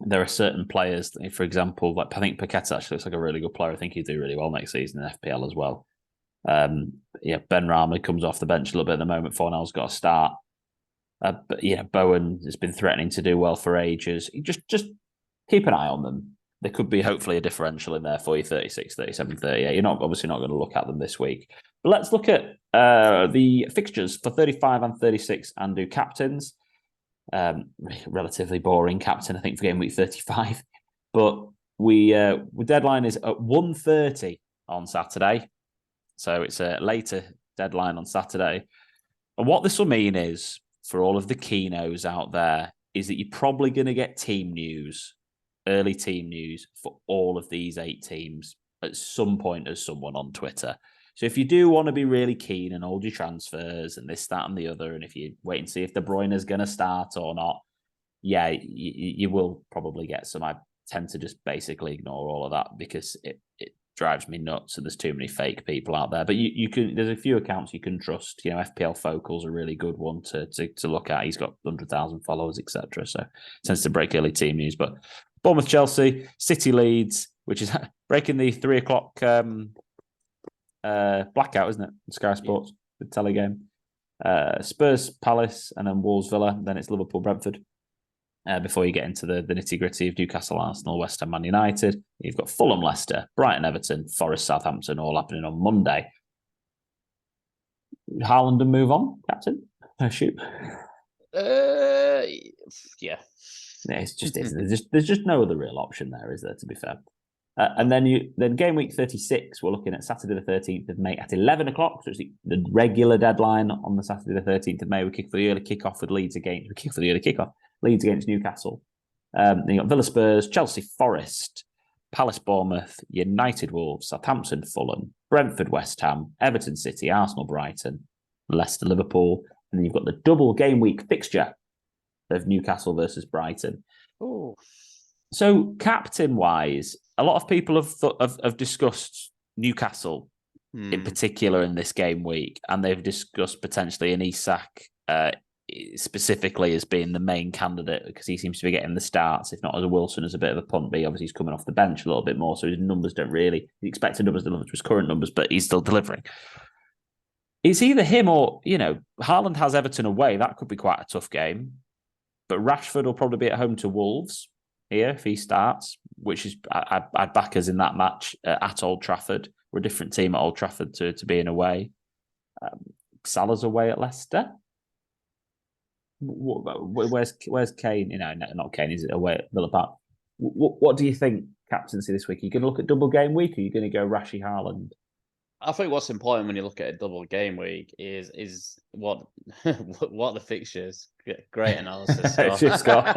There are certain players, for example, like I think Paqueta actually looks like a really good player. I think he'd do really well next season in FPL as well. Ben Rama comes off the bench a little bit at the moment. Fornell's got a start. But Bowen has been threatening to do well for ages. Just keep an eye on them. There could be hopefully a differential in there for you, 36, 37, 38. You're obviously not going to look at them this week. But let's look at the fixtures for 35 and 36 and do captains. Relatively boring captain, I think, for game week 35. But deadline is at 1:30 on Saturday. So it's a later deadline on Saturday. And what this will mean is, for all of the Kenos out there, is that you're probably going to get team news, early team news for all of these 8 teams at some point as someone on Twitter. So if you do want to be really keen and hold your transfers and this, that, and the other, and if you wait and see if De Bruyne is going to start or not, you will probably get some. I tend to just basically ignore all of that because it drives me nuts and there's too many fake people out there. But you can, there's a few accounts you can trust. FPL Focal's a really good one to look at. He's got 100,000 followers, etc. So tends to break early team news. But Bournemouth, Chelsea, City, Leeds, which is breaking the 3:00 blackout, isn't it? Sky Sports, the tele game. Spurs, Palace, and then Wolves, Villa. Then it's Liverpool, Brentford. Before you get into the nitty-gritty of Newcastle, Arsenal, West Ham, Man United. You've got Fulham, Leicester, Brighton, Everton, Forest, Southampton, all happening on Monday. Haaland and move on, captain? Shoot. Yeah. It's just there's just no other real option there, is there, to be fair? And then game week 36, we're looking at Saturday the 13th of May at 11 o'clock. So it's the regular deadline on the Saturday the 13th of May. We kick for the early kickoff with Leeds against Newcastle. Then you got Villa, Spurs, Chelsea, Forest, Palace, Bournemouth, United, Wolves, Southampton, Fulham, Brentford, West Ham, Everton, City, Arsenal, Brighton, Leicester, Liverpool. And then you've got the double game week fixture of Newcastle versus Brighton. Oh. So captain-wise, a lot of people have discussed Newcastle in particular in this game week, and they've discussed potentially an Isak specifically as being the main candidate because he seems to be getting the starts, if not as a Wilson, as a bit of a punt B. Obviously, he's coming off the bench a little bit more, so his numbers don't really... He expected numbers to deliver to his current numbers, but he's still delivering. It's either him or, Haaland has Everton away. That could be quite a tough game. But Rashford will probably be at home to Wolves here if he starts, which is I'd back us in that match at Old Trafford. We're a different team at Old Trafford to being away. Salah's away at Leicester. Where's Kane? Not Kane. Is it away at Villa Park? What do you think captaincy this week? Are you going to look at double game week, or are you going to go Rashi Haaland? I think what's important when you look at a double game week is what what the fixtures. Great analysis, Scott.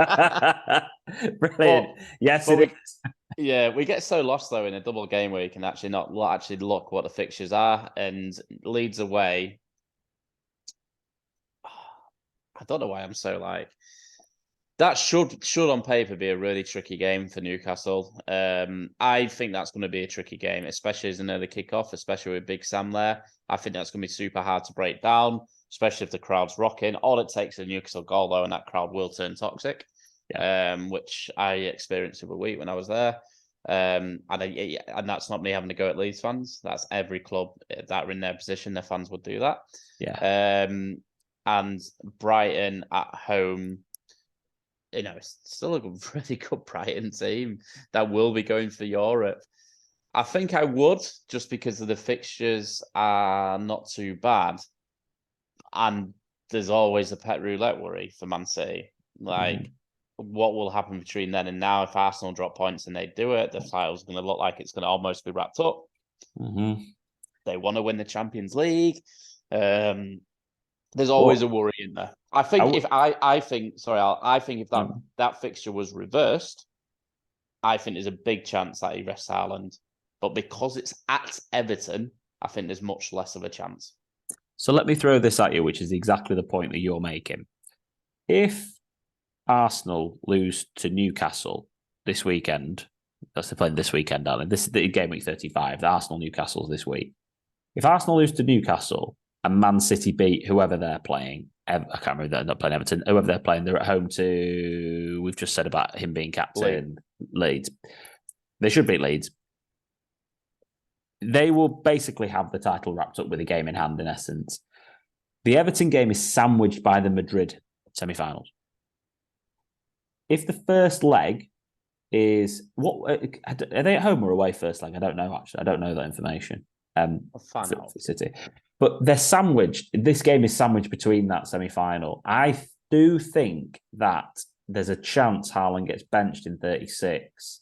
Brilliant. Yes, it is. Yeah, we get so lost though in a double game week and actually not actually look what the fixtures are. And Leeds away. I don't know why I'm so like. That should on paper be a really tricky game for Newcastle. I think that's going to be a tricky game, especially as an early kickoff, especially with Big Sam there. I think that's going to be super hard to break down, especially if the crowd's rocking. All it takes is a Newcastle goal, though, and that crowd will turn toxic, which I experienced the other week when I was there. And that's not me having to go at Leeds fans. That's every club that are in their position. Their fans would do that. Yeah. And Brighton at home. It's still a really good Brighton team that will be going for Europe. I think I would, just because of the fixtures are not too bad. And there's always a pet roulette worry for Man City. What will happen between then and now? If Arsenal drop points and they do it, the title's going to look like it's going to almost be wrapped up. Mm-hmm. They want to win the Champions League. There's always a worry in there. I think if that fixture was reversed, I think there's a big chance that he rests Haaland. But because it's at Everton I think there's much less of a chance. So let me throw this at you, which is exactly the point that you're making. If Arsenal lose to Newcastle this weekend, that's they're playing this weekend, aren't they? This is the game week 35. The Arsenal Newcastle's this week. If Arsenal lose to Newcastle and Man City beat whoever they're playing, I can't remember, they're not playing Everton, whoever they're playing, they're at home to, we've just said about him being captain, Leeds. They should beat Leeds. They will basically have the title wrapped up with a game in hand, in essence. The Everton game is sandwiched by the Madrid semi-finals. If the first leg is what are they at home or away first leg? I don't know, actually. I don't know that information. I'll find out. For City, but they're sandwiched. This game is sandwiched between that semi-final. I do think that there's a chance Haaland gets benched in 36.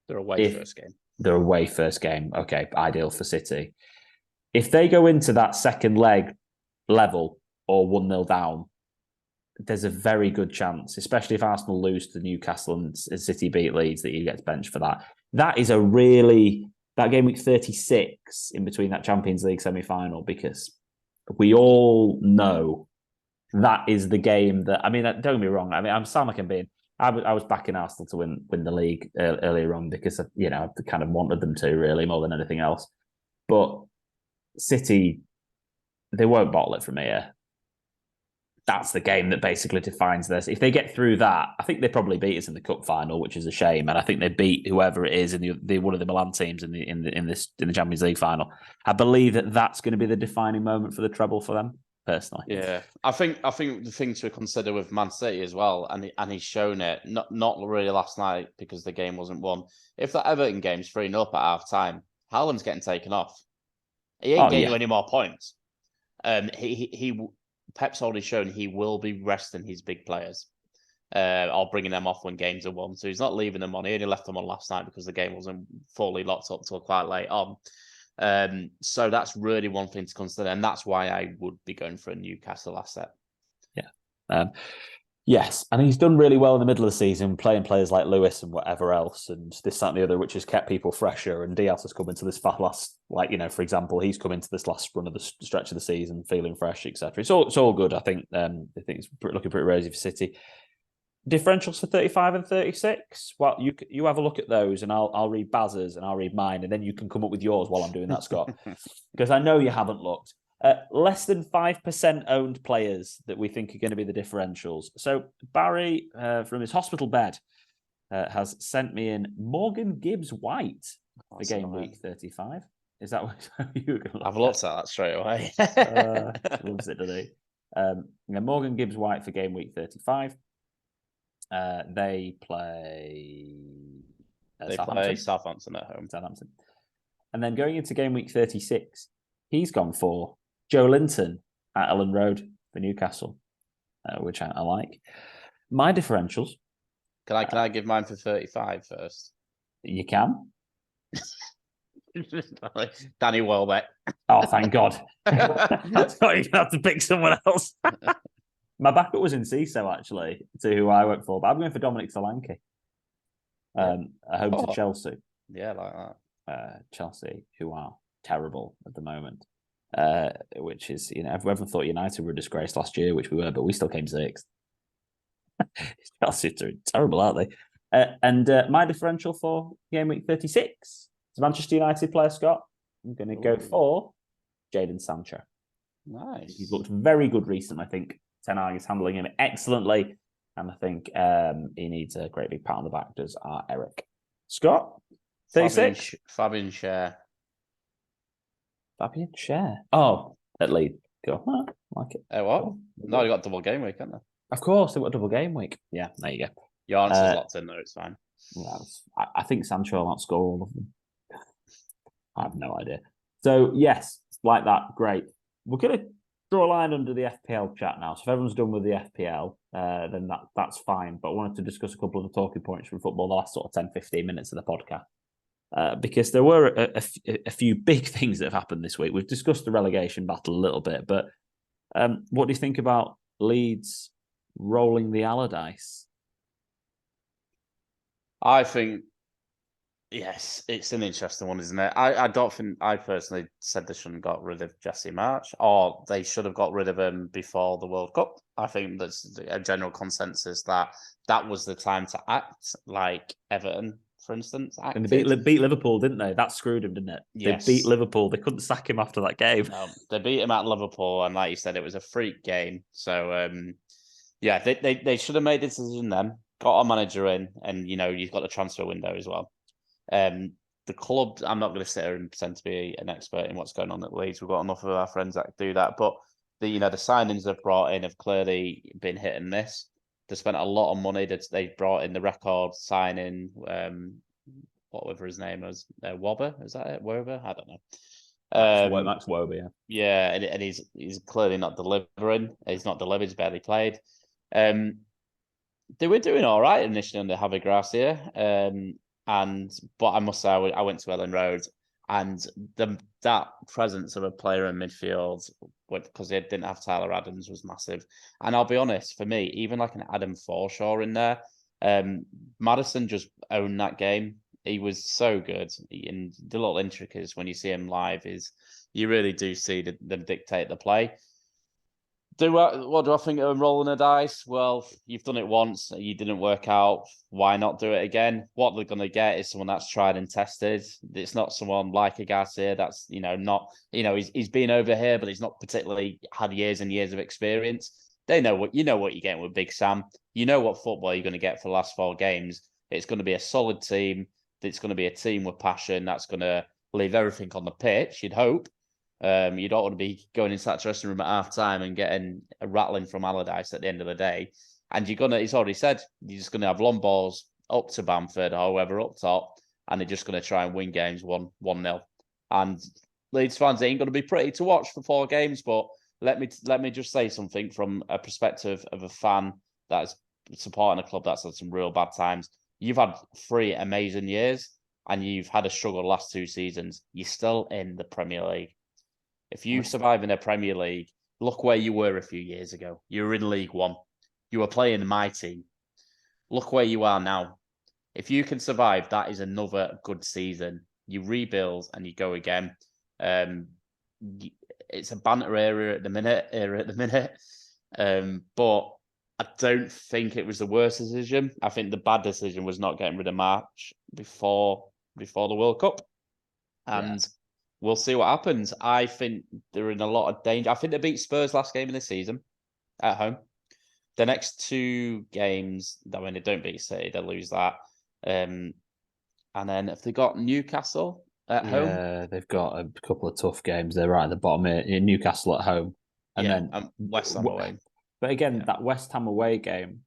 They're away first game. They're away first game. Okay, ideal for City. If they go into that second leg level or 1-0 down, there's a very good chance, especially if Arsenal lose to Newcastle and City beat Leeds, that he gets benched for that. That is that game week 36 in between that Champions League semi-final, because we all know that is the game that, I mean, don't get me wrong. I mean, I'm sound like I'm being, I was backing Arsenal to win the league earlier on because, I kind of wanted them to, really, more than anything else. But City, they won't bottle it from here. That's the game that basically defines this. If they get through that, I think they probably beat us in the cup final, which is a shame. And I think they beat whoever it is in the one of the Milan teams in the Champions League final. I believe that's going to be the defining moment for the treble for them, personally. Yeah, I think the thing to consider with Man City as well, and he's shown it, not really last night because the game wasn't won. If that Everton game's 3-0 at half time, Haaland's getting taken off. He ain't getting you any more points. Pep's already shown he will be resting his big players, or bringing them off when games are won. So he's not leaving them on. He only left them on last night because the game wasn't fully locked up till quite late on. So that's really one thing to consider, and that's why I would be going for a Newcastle asset. Yeah. Yes, and he's done really well in the middle of the season, playing players like Lewis and whatever else, and this, that, and the other, which has kept people fresher. And Diaz has come into this last, for example, he's come into this last run of the stretch of the season feeling fresh, etc. It's all good. I think it's looking pretty rosy for City. Differentials for 35 and 36. Well, you have a look at those, and I'll read Baz's and I'll read mine, and then you can come up with yours while I'm doing that, Scott, because I know you haven't looked. Less than 5% owned players that we think are going to be the differentials. So Barry, from his hospital bed, has sent me in Morgan Gibbs-White for game week 35. Is that what you were going to I've looked at that straight away. Loves it, doesn't he? Morgan Gibbs-White for game week 35. They play Southampton at home. Southampton. And then going into game week 36, he's gone for Joe Linton at Ellen Road for Newcastle, which I like. My differentials. Can I give mine for 35 first? You can. Danny Welbeck. Oh, thank God. I thought you're going to have to pick someone else. My backup was in CISO, actually, to who I went for, but I'm going for Dominic Solanke. At home to Chelsea. Yeah, like that. Chelsea, who are terrible at the moment. Which is, everyone thought United were a disgrace last year, which we were, but we still came sixth. Chelsea are terrible, aren't they? And my differential for game week 36 is Manchester United player, Scott. I'm going to go for Jadon Sancho. Nice. He's looked very good recently. I think Ten Hag is handling him excellently, and I think he needs a great big pat on the back, does our Eric. Scott, 36? Fabian Schär. Fabian Schär. Oh, at Leeds. Go. I like it. Oh, what? No, you got double game week, haven't they? Of course, they've got a double game week. Yeah, there you go. Your answer's locked in there, it's fine. Yeah, I think Sancho will outscore all of them. I have no idea. So, yes, like that. Great. We're going to draw a line under the FPL chat now. So if everyone's done with the FPL, then that's fine. But I wanted to discuss a couple of the talking points from football the last sort of 10, 15 minutes of the podcast. Because there were a few big things that have happened this week. We've discussed the relegation battle a little bit, but what do you think about Leeds rolling the Allardyce? I think Yes, it's an interesting one, isn't it? I don't think I personally said they shouldn't got rid of Jesse March, or they should have got rid of him before the World Cup. I think that's a general consensus that that was the time to act, like Everton, for instance, And they acted. beat Liverpool, didn't they? That screwed him, didn't it? They beat Yes, Liverpool. They couldn't sack him after that game. no, they beat him at Liverpool, and like you said, it was a freak game. So, yeah, they should have made the decision then, got a manager in, and you've got the transfer window as well. Um, the club, I'm not going to sit here and pretend to be an expert in what's going on at Leeds. We've got enough of our friends that do that, but the signings they've brought in have clearly been hit and miss. They spent a lot of money. That they brought in the record signing. Whatever his name was, Wobber, is that it? Wobber? I don't know. Max Wober, yeah. Yeah, and he's clearly not delivering. He's not delivered. He's barely played. They were doing all right initially under Javi Gracia. But I must say, I went to Ellen Road, and that presence of a player in midfield, because they didn't have Tyler Adams, was massive. And I'll be honest, for me, even like an Adam Forshaw in there, Madison just owned that game. He was so good, and the little intricacies when you see him live is you really do see them dictate the play. What do I think of rolling a dice? Well, you've done it once, you didn't work out. Why not do it again? What they're going to get is someone that's tried and tested. It's not someone like a Garcia that's not he's been over here, but he's not particularly had years and years of experience. They know what you're getting with Big Sam. You know what football you're going to get for the last 4 games. It's going to be a solid team. It's going to be a team with passion. That's going to leave everything on the pitch. You'd hope. You don't want to be going into that dressing room at half time and getting a rattling from Allardyce at the end of the day. And he's already said, you're just going to have long balls up to Bamford or whoever up top, and they're just going to try and win games 1-0. And Leeds fans ain't going to be pretty to watch for 4 games, but let me just say something from a perspective of a fan that's supporting a club that's had some real bad times. You've had 3 amazing years, and you've had a struggle the last 2 seasons. You're still in the Premier League. If you survive in a Premier League, look where you were a few years ago. You were in League One. You were playing my team. Look where you are now. If you can survive, that is another good season. You rebuild and you go again. It's a banter era at the minute. But I don't think it was the worst decision. I think the bad decision was not getting rid of March before the World Cup. And we'll see what happens. I think they're in a lot of danger. I think they beat Spurs last game of the season at home. The next 2 games, I mean, they don't beat City, they lose that. And then if they got Newcastle at home. Yeah, they've got a couple of tough games. They're right at the bottom here. Newcastle at home. And then West Ham away. But again, that West Ham away game,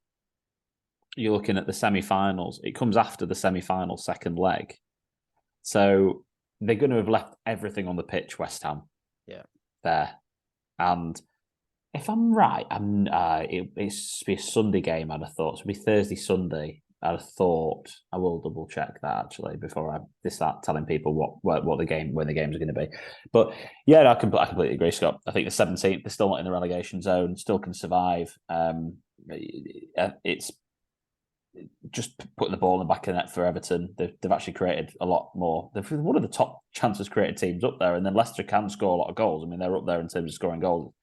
you're looking at the semi-finals. It comes after the semi-final second leg. So they're going to have left everything on the pitch, West Ham. Yeah. There. And if I'm right, it's be a Sunday game, I'd have thought. So it'd be Thursday, Sunday. I'd have thought. I will double check that actually before I start telling people when the games are going to be. But yeah, I completely agree, Scott. I think the 17th, they're still not in the relegation zone, still can survive. It's just putting the ball in the back of the net for Everton. They've actually created a lot more. They're one of the top chances created teams up there, and then Leicester can score a lot of goals. I mean, they're up there in terms of scoring goals.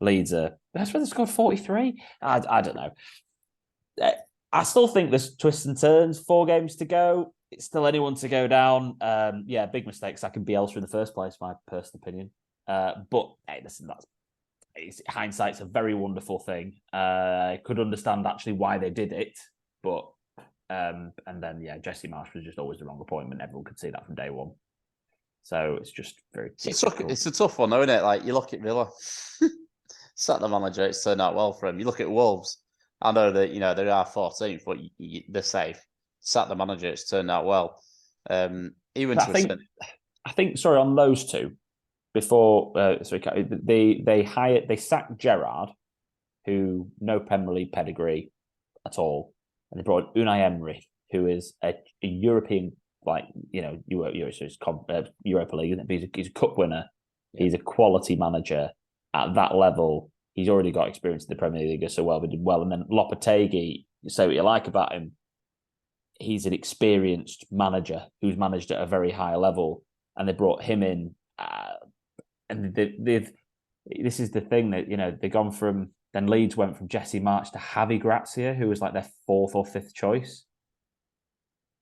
Leeds that's where they scored 43. I don't know. I still think there's twists and turns. 4 games to go. It's still anyone to go down. Big mistakes. That can be Elsa in the first place, my personal opinion. But hey, listen, hindsight's a very wonderful thing. I could understand actually why they did it, but and then Jesse Marsh was just always the wrong appointment. Everyone could see that from day one. So it's just very. It's a tough one, though, isn't it? Like you look at Villa, sat the manager, it's turned out well for him. You look at Wolves. I know that they are 14th, but they're safe. Sat the manager, it's turned out well. I think. Sorry, on those 2, before they sacked Gerrard, who no Premier League pedigree at all, and they brought Unai Emery, who is a European Europa League, isn't it? He's a cup winner. Yeah. He's a quality manager at that level. He's already got experience in the Premier League so well, but did well. And then Lopetegui, you say what you like about him. he's an experienced manager who's managed at a very high level, and they brought him in. And this is the thing that, they've gone from, then Leeds went from Jesse March to Javi Gracia, who was like their 4th or 5th choice.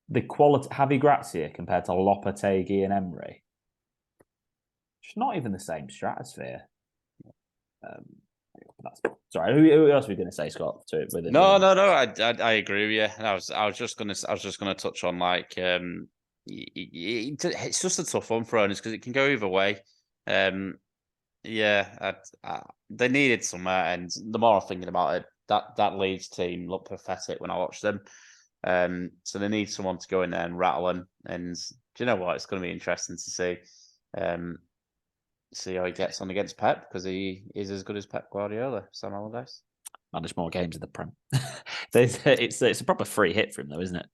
The quality, Javi Gracia compared to Lopetegui and Emery, it's not even the same stratosphere. Sorry, who else are we going to say, Scott? No. I agree with you. I was just gonna touch on like it's just a tough one for owners because it can go either way. They needed somewhere, and the more I'm thinking about it, that Leeds team looked pathetic when I watched them. So they need someone to go in there and rattle them. And do you know what? It's going to be interesting to see how he gets on against Pep, because he is as good as Pep Guardiola, Sam Allardyce. Managed more games in the Prem. It's a proper free hit for him, though, isn't it?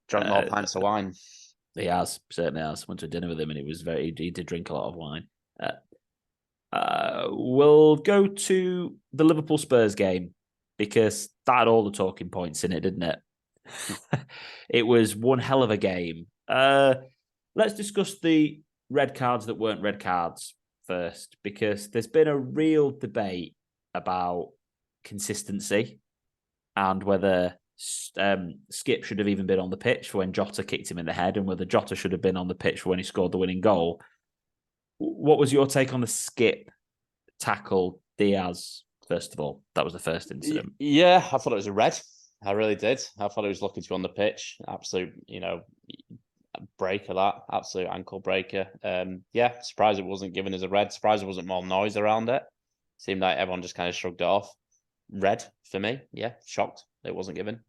Drunk more pints of wine. He certainly has. Went to dinner with him, and he did drink a lot of wine. We'll go to the Liverpool Spurs game, because that had all the talking points in it, didn't it? It was one hell of a game. Let's discuss the red cards that weren't red cards first, because there's been a real debate about consistency and whether Skip should have even been on the pitch for when Jota kicked him in the head, and whether Jota should have been on the pitch for when he scored the winning goal. What was your take on the Skip tackle Diaz, first of all? That was the first incident. Yeah, I thought it was a red. I really did. I thought he was lucky to be on the pitch. Absolute, breaker, that. Absolute ankle breaker. Surprised it wasn't given as a red. Surprised there wasn't more noise around it. Seemed like everyone just kind of shrugged it off. Red for me. Yeah, shocked it wasn't given.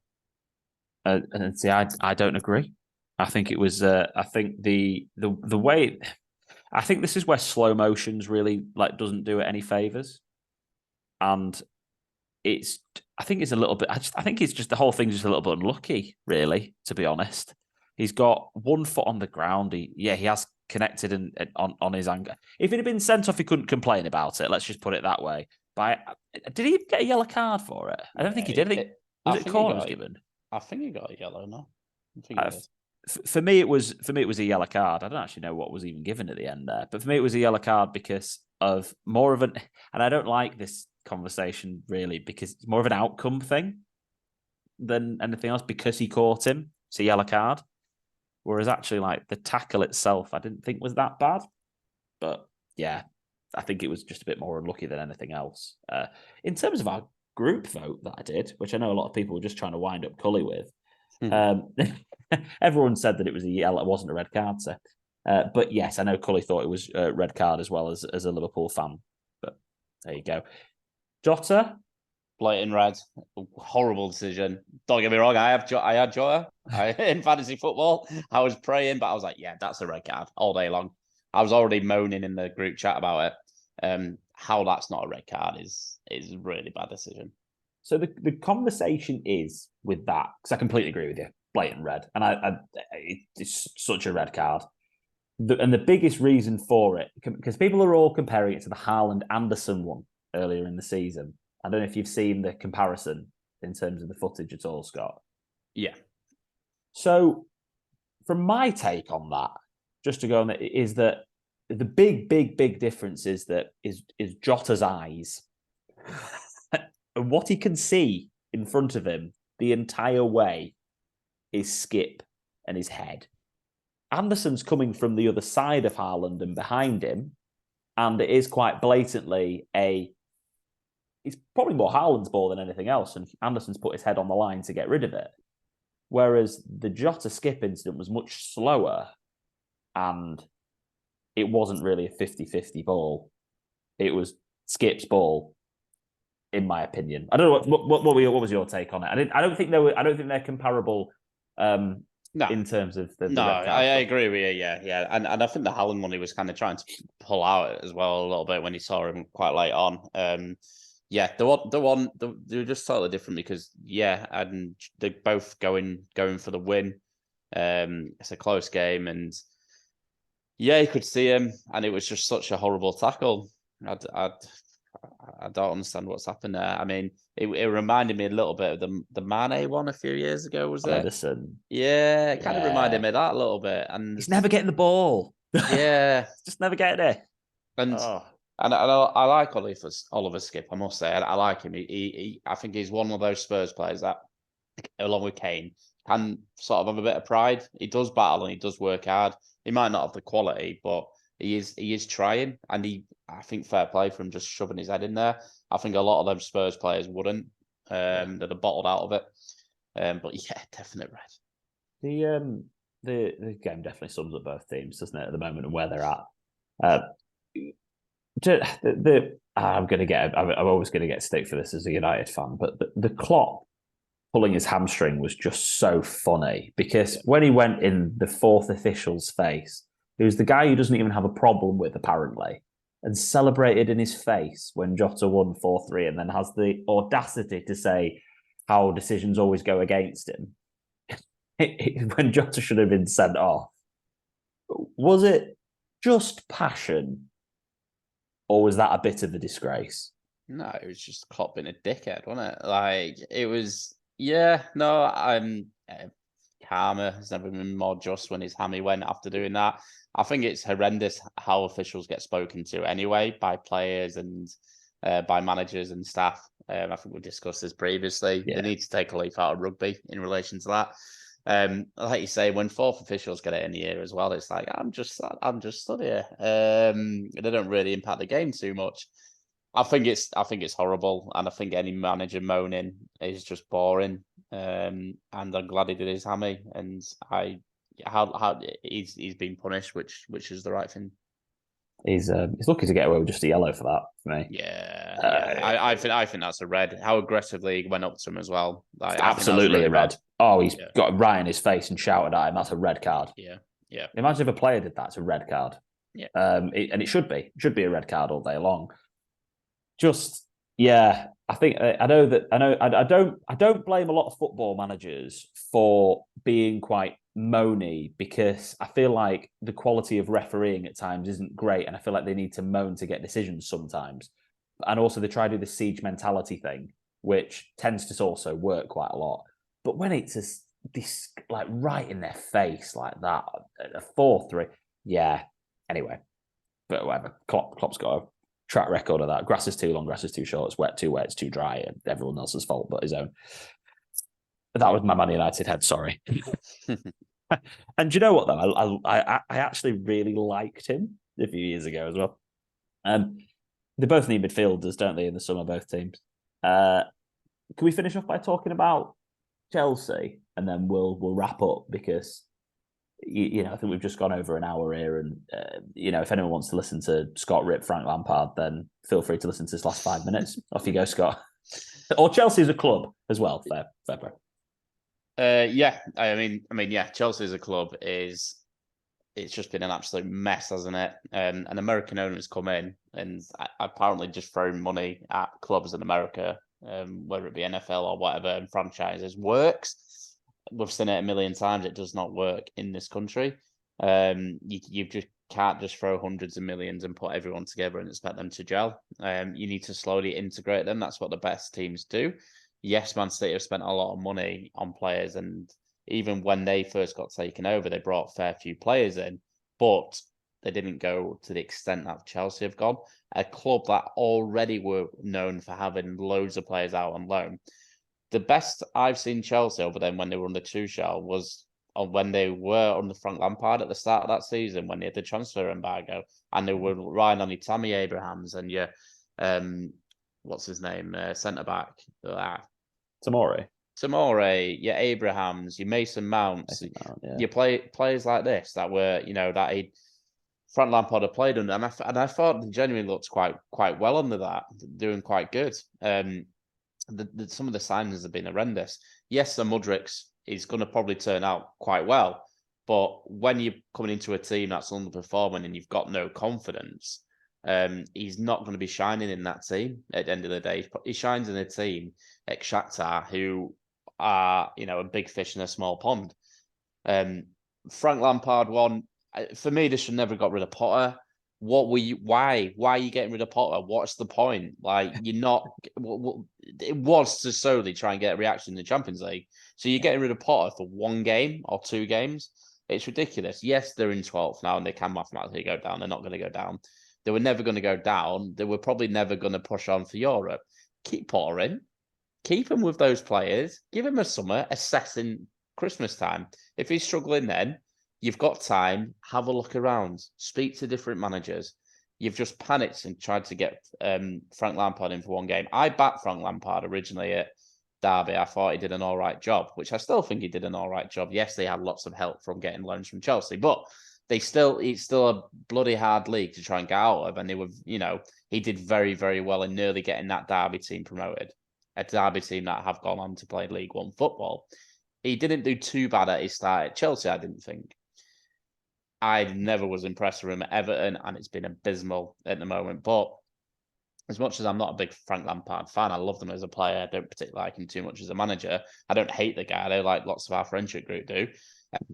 And see, I don't agree. I think it was. I think the way. I think this is where slow motions really doesn't do it any favors, and I think it's a little bit. I think it's just the whole thing's just a little bit unlucky, really. To be honest, he's got one foot on the ground. He has connected and on his anger. If it had been sent off, he couldn't complain about it. Let's just put it that way. But did he get a yellow card for it? I don't think he did. Was it corners given? I think he got a yellow. No, for me, it was a yellow card. I don't actually know what was even given at the end there, but for me, it was a yellow card because of more of an. And I don't like this conversation really because it's more of an outcome thing than anything else. Because he caught him, it's a yellow card. Whereas actually, the tackle itself, I didn't think was that bad. But yeah, I think it was just a bit more unlucky than anything else. In terms of our group vote that I did, which I know a lot of people were just trying to wind up Cully with, everyone said that it was a yellow. It wasn't a red card. So, but yes, I know Cully thought it was a red card as well as a Liverpool fan. But there you go. Jota, blatant red, horrible decision. Don't get me wrong, I had Jota in fantasy football. I was praying, but I was like, yeah, that's a red card all day long. I was already moaning in the group chat about it. How that's not a red card is a really bad decision. So the conversation is with that, because I completely agree with you, blatant red, and it's such a red card. And the biggest reason for it, because people are all comparing it to the Haaland-Anderson one earlier in the season. I don't know if you've seen the comparison in terms of the footage at all, Scott. Yeah. So from my take on that, just to go on, is that the big difference is Jota's eyes. And what he can see in front of him the entire way is Skip and his head. Anderson's coming from the other side of Haaland and behind him, and it is quite blatantly it's probably more Haaland's ball than anything else, and Anderson's put his head on the line to get rid of it. Whereas the Jota Skip incident was much slower, and it wasn't really a 50-50 ball. It was Skip's ball, in my opinion. I don't know what was your take on it. I don't think they're comparable. No. In terms of the red card. I agree with you. Yeah, and I think the Haaland one he was kind of trying to pull out as well a little bit when he saw him quite late on. They're just totally different because and they're both going for the win. It's a close game, and you could see him, and it was just such a horrible tackle. I don't understand what's happened there. I mean, it reminded me a little bit of the Mane one a few years ago, was it? Edison. Yeah, it kind of reminded me of that a little bit. And he's never getting the ball. Yeah, just never getting it. And I like Oliver Skip. I must say, I like him. I think he's one of those Spurs players that, along with Kane, can sort of have a bit of pride. He does battle and he does work hard. He might not have the quality, but he is trying. And I think fair play for him just shoving his head in there. I think a lot of them Spurs players wouldn't. That are bottled out of it. But yeah, definite red. The game definitely sums up both teams, doesn't it, at the moment and where they're at. I'm always going to get stick for this as a United fan, but the Klopp pulling his hamstring was just so funny because when he went in the fourth official's face, it was the guy who doesn't even have a problem with, apparently, and celebrated in his face when Jota won 4-3 and then has the audacity to say how decisions always go against him. When Jota should have been sent off. Was it just passion? Or was that a bit of a disgrace? No, it was just Klopp being a dickhead, wasn't it? Like, it was, yeah, no, Karma has never been more just when his hammy went after doing that. I think it's horrendous how officials get spoken to anyway by players and by managers and staff. I think we discussed this previously. Yeah. They need to take a leaf out of rugby in relation to that. Like you say, when fourth officials get it in the ear as well, it's like I'm just stood here. They don't really impact the game too much. I think it's horrible, and I think any manager moaning is just boring. And I'm glad he did his hammy, and how he's been punished, which is the right thing. He's lucky to get away with just a yellow for that, for me. Yeah. I think that's a red. How aggressively he went up to him as well. Absolutely really a red. Bad. Oh, he's got right in his face and shouted at him. That's a red card. Yeah. Imagine if a player did that. It's a red card. Yeah. And it should be. It should be a red card all day long. Just yeah, I think I don't blame a lot of football managers for being quite moany because I feel like the quality of refereeing at times isn't great, and I feel like they need to moan to get decisions sometimes. And also they try to do the siege mentality thing, which tends to also work quite a lot. But when it's this like right in their face like that, a 4-3, yeah. Anyway, but whatever. Klopp's got a track record of that. Grass is too long, grass is too short, it's too wet, it's too dry, and everyone else's fault but his own. That was my Man United head, sorry. And do you know what, though? I actually really liked him a few years ago as well. They both need midfielders, don't they, in the summer, both teams? Can we finish off by talking about Chelsea? And then we'll wrap up because I think we've just gone over an hour here, and if anyone wants to listen to Scott rip Frank Lampard, then feel free to listen to this last 5 minutes. Off you go, Scott. Or Chelsea as a club as well. Fair play. Yeah, I mean, yeah, Chelsea as a club it's just been an absolute mess, hasn't it? An American owner's come in and apparently just thrown money at clubs in America, whether it be NFL or whatever, and franchises works. We've seen it a million times. It does not work in this country. You just can't just throw hundreds of millions and put everyone together and expect them to gel. You need to slowly integrate them. That's what the best teams do. Yes, Man City have spent a lot of money on players, and even when they first got taken over, they brought a fair few players in, but they didn't go to the extent that Chelsea have gone. A club that already were known for having loads of players out on loan. The best I've seen Chelsea over them when they were under Tuchel was when they were under Frank Lampard at the start of that season, when they had the transfer embargo, and they were relying on your Tammy Abrahams and your what's his name, centre back, Tomori, your Abrahams, your Mason Mounts, you play players like this that were that Frank Lampard had played under, and I thought they genuinely looked quite well under that, doing quite good. Some of the signings have been horrendous. Yes, the Mudryks is going to probably turn out quite well, but when you're coming into a team that's underperforming and you've got no confidence, he's not going to be shining in that team at the end of the day. He shines in a team like Shakhtar, who are a big fish in a small pond. Frank Lampard won. For me, they should never got rid of Potter. What were you? Why? Why are you getting rid of Potter? What's the point? Like, you're not. It was to solely try and get a reaction in the Champions League. So you're getting rid of Potter for 1 game or 2 games. It's ridiculous. Yes, they're in 12th now, and they can mathematically go down. They're not going to go down. They were never going to go down. They were probably never going to push on for Europe. Keep Potter in. Keep him with those players. Give him a summer. Assess in Christmas time. If he's struggling, then you've got time. Have a look around. Speak to different managers. You've just panicked and tried to get Frank Lampard in for 1 game. I backed Frank Lampard originally at Derby. I thought he did an all right job, which I still think he did an all right job. Yes, they had lots of help from getting loans from Chelsea, but it's still a bloody hard league to try and get out of. And they were, he did very, very well in nearly getting that Derby team promoted. A Derby team that have gone on to play League One football. He didn't do too bad at his start at Chelsea, I didn't think. I never was impressed with him at Everton, and it's been abysmal at the moment. But as much as I'm not a big Frank Lampard fan, I love him as a player. I don't particularly like him too much as a manager. I don't hate the guy, though, like lots of our friendship group do.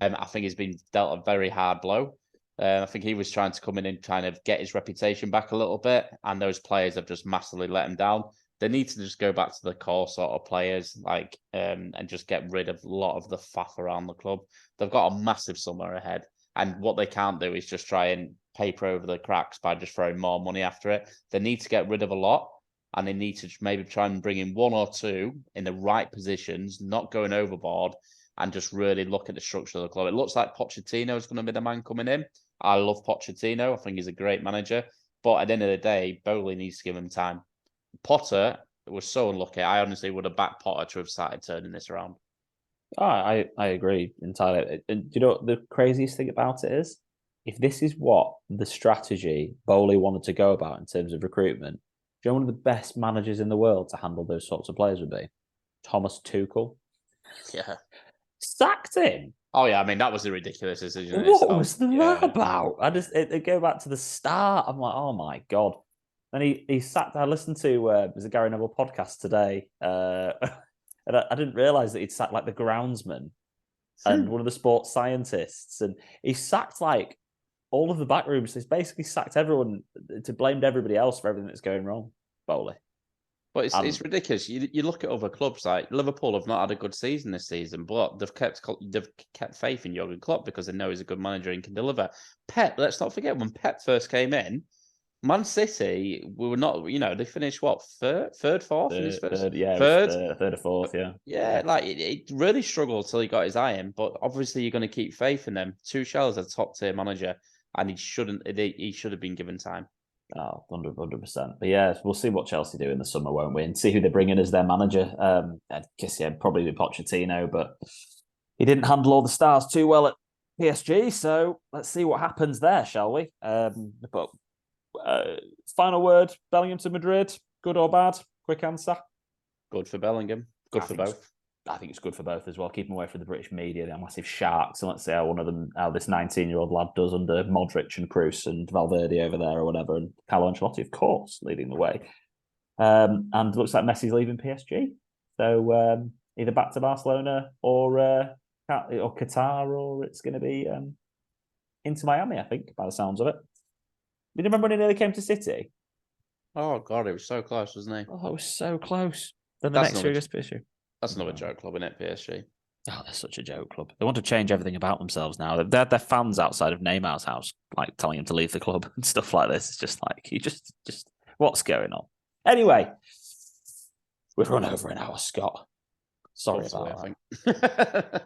I think he's been dealt a very hard blow. I think he was trying to come in and kind of get his reputation back a little bit, and those players have just massively let him down. They need to just go back to the core sort of players, and just get rid of a lot of the faff around the club. They've got a massive summer ahead, and what they can't do is just try and paper over the cracks by just throwing more money after it. They need to get rid of a lot, and they need to maybe try and bring in 1 or 2 in the right positions, not going overboard, and just really look at the structure of the club. It looks like Pochettino is going to be the man coming in. I love Pochettino. I think he's a great manager. But at the end of the day, Bowley needs to give him time. Potter was so unlucky. I honestly would have backed Potter to have started turning this around. Oh, I agree entirely. And do you know what the craziest thing about it is? If this is what the strategy Bowley wanted to go about in terms of recruitment, do you know one of the best managers in the world to handle those sorts of players would be? Thomas Tuchel. Yeah. Sacked him. Oh, yeah. I mean, that was a ridiculous decision. What was that about? I go back to the start. I'm like, oh my God. And he sacked. I listened to it was a Gary Neville podcast today, and I didn't realize that he'd sacked like the groundsman and one of the sports scientists, and he sacked like all of the back rooms. He's basically sacked everyone to blamed everybody else for everything that's going wrong. Bowley. But it's ridiculous. You look at other clubs like Liverpool have not had a good season this season, but they've kept faith in Jurgen Klopp because they know he's a good manager and can deliver. Pep, let's not forget when Pep first came in, Man City, we were not, they finished what, third, fourth? Third or fourth, yeah. Yeah, like it really struggled till he got his eye in, but obviously you're going to keep faith in them. Tuchel is a top tier manager, and he should have been given time. Oh, 100%. But yeah, we'll see what Chelsea do in the summer, won't we? And see who they bring in as their manager. I guess, probably be Pochettino, but he didn't handle all the stars too well at PSG, so let's see what happens there, shall we? But final word, Bellingham to Madrid, good or bad? Quick answer. Good for Bellingham. Good for both. I think it's good for both as well. Keep them away from the British media. They're massive sharks. And let's see how this 19-year-old lad does under Modric and Kroos and Valverde over there or whatever. And Carlo Ancelotti, of course, leading the way. And it looks like Messi's leaving PSG. So either back to Barcelona or Qatar, or it's going to be into Miami, I think, by the sounds of it. You remember when he nearly came to City? Oh, God, it was so close, wasn't he? Oh, it was so close. Then the next year goes PSG. That's another joke club, isn't it, PSG? Oh, they're such a joke club. They want to change everything about themselves now. They're fans outside of Neymar's house, like telling him to leave the club and stuff like this. It's just like, you just what's going on? Anyway, we've run over an hour, Scott. Sorry about that.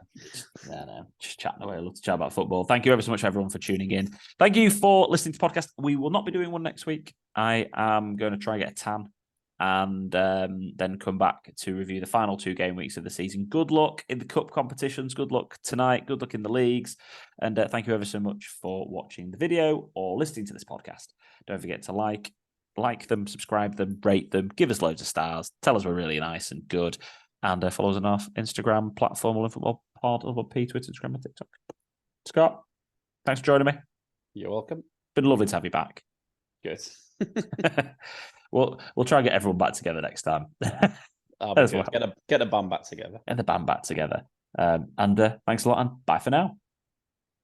No, just chatting away. I love to chat about football. Thank you ever so much, everyone, for tuning in. Thank you for listening to the podcast. We will not be doing one next week. I am going to try and get a tan and then come back to review the final 2 game weeks of the season. Good luck in the cup competitions. Good luck tonight. Good luck in the leagues. And thank you ever so much for watching the video or listening to this podcast. Don't forget to like them, subscribe them, rate them, give us loads of stars, tell us we're really nice and good, and follow us on our Instagram platform, All in Football Pod, P, Twitter, Instagram, and TikTok. Scott, thanks for joining me. You're welcome. Been lovely to have you back. Good. We'll try and get everyone back together next time. Well. Get a band back together. Get the band back together. And thanks a lot, and bye for now.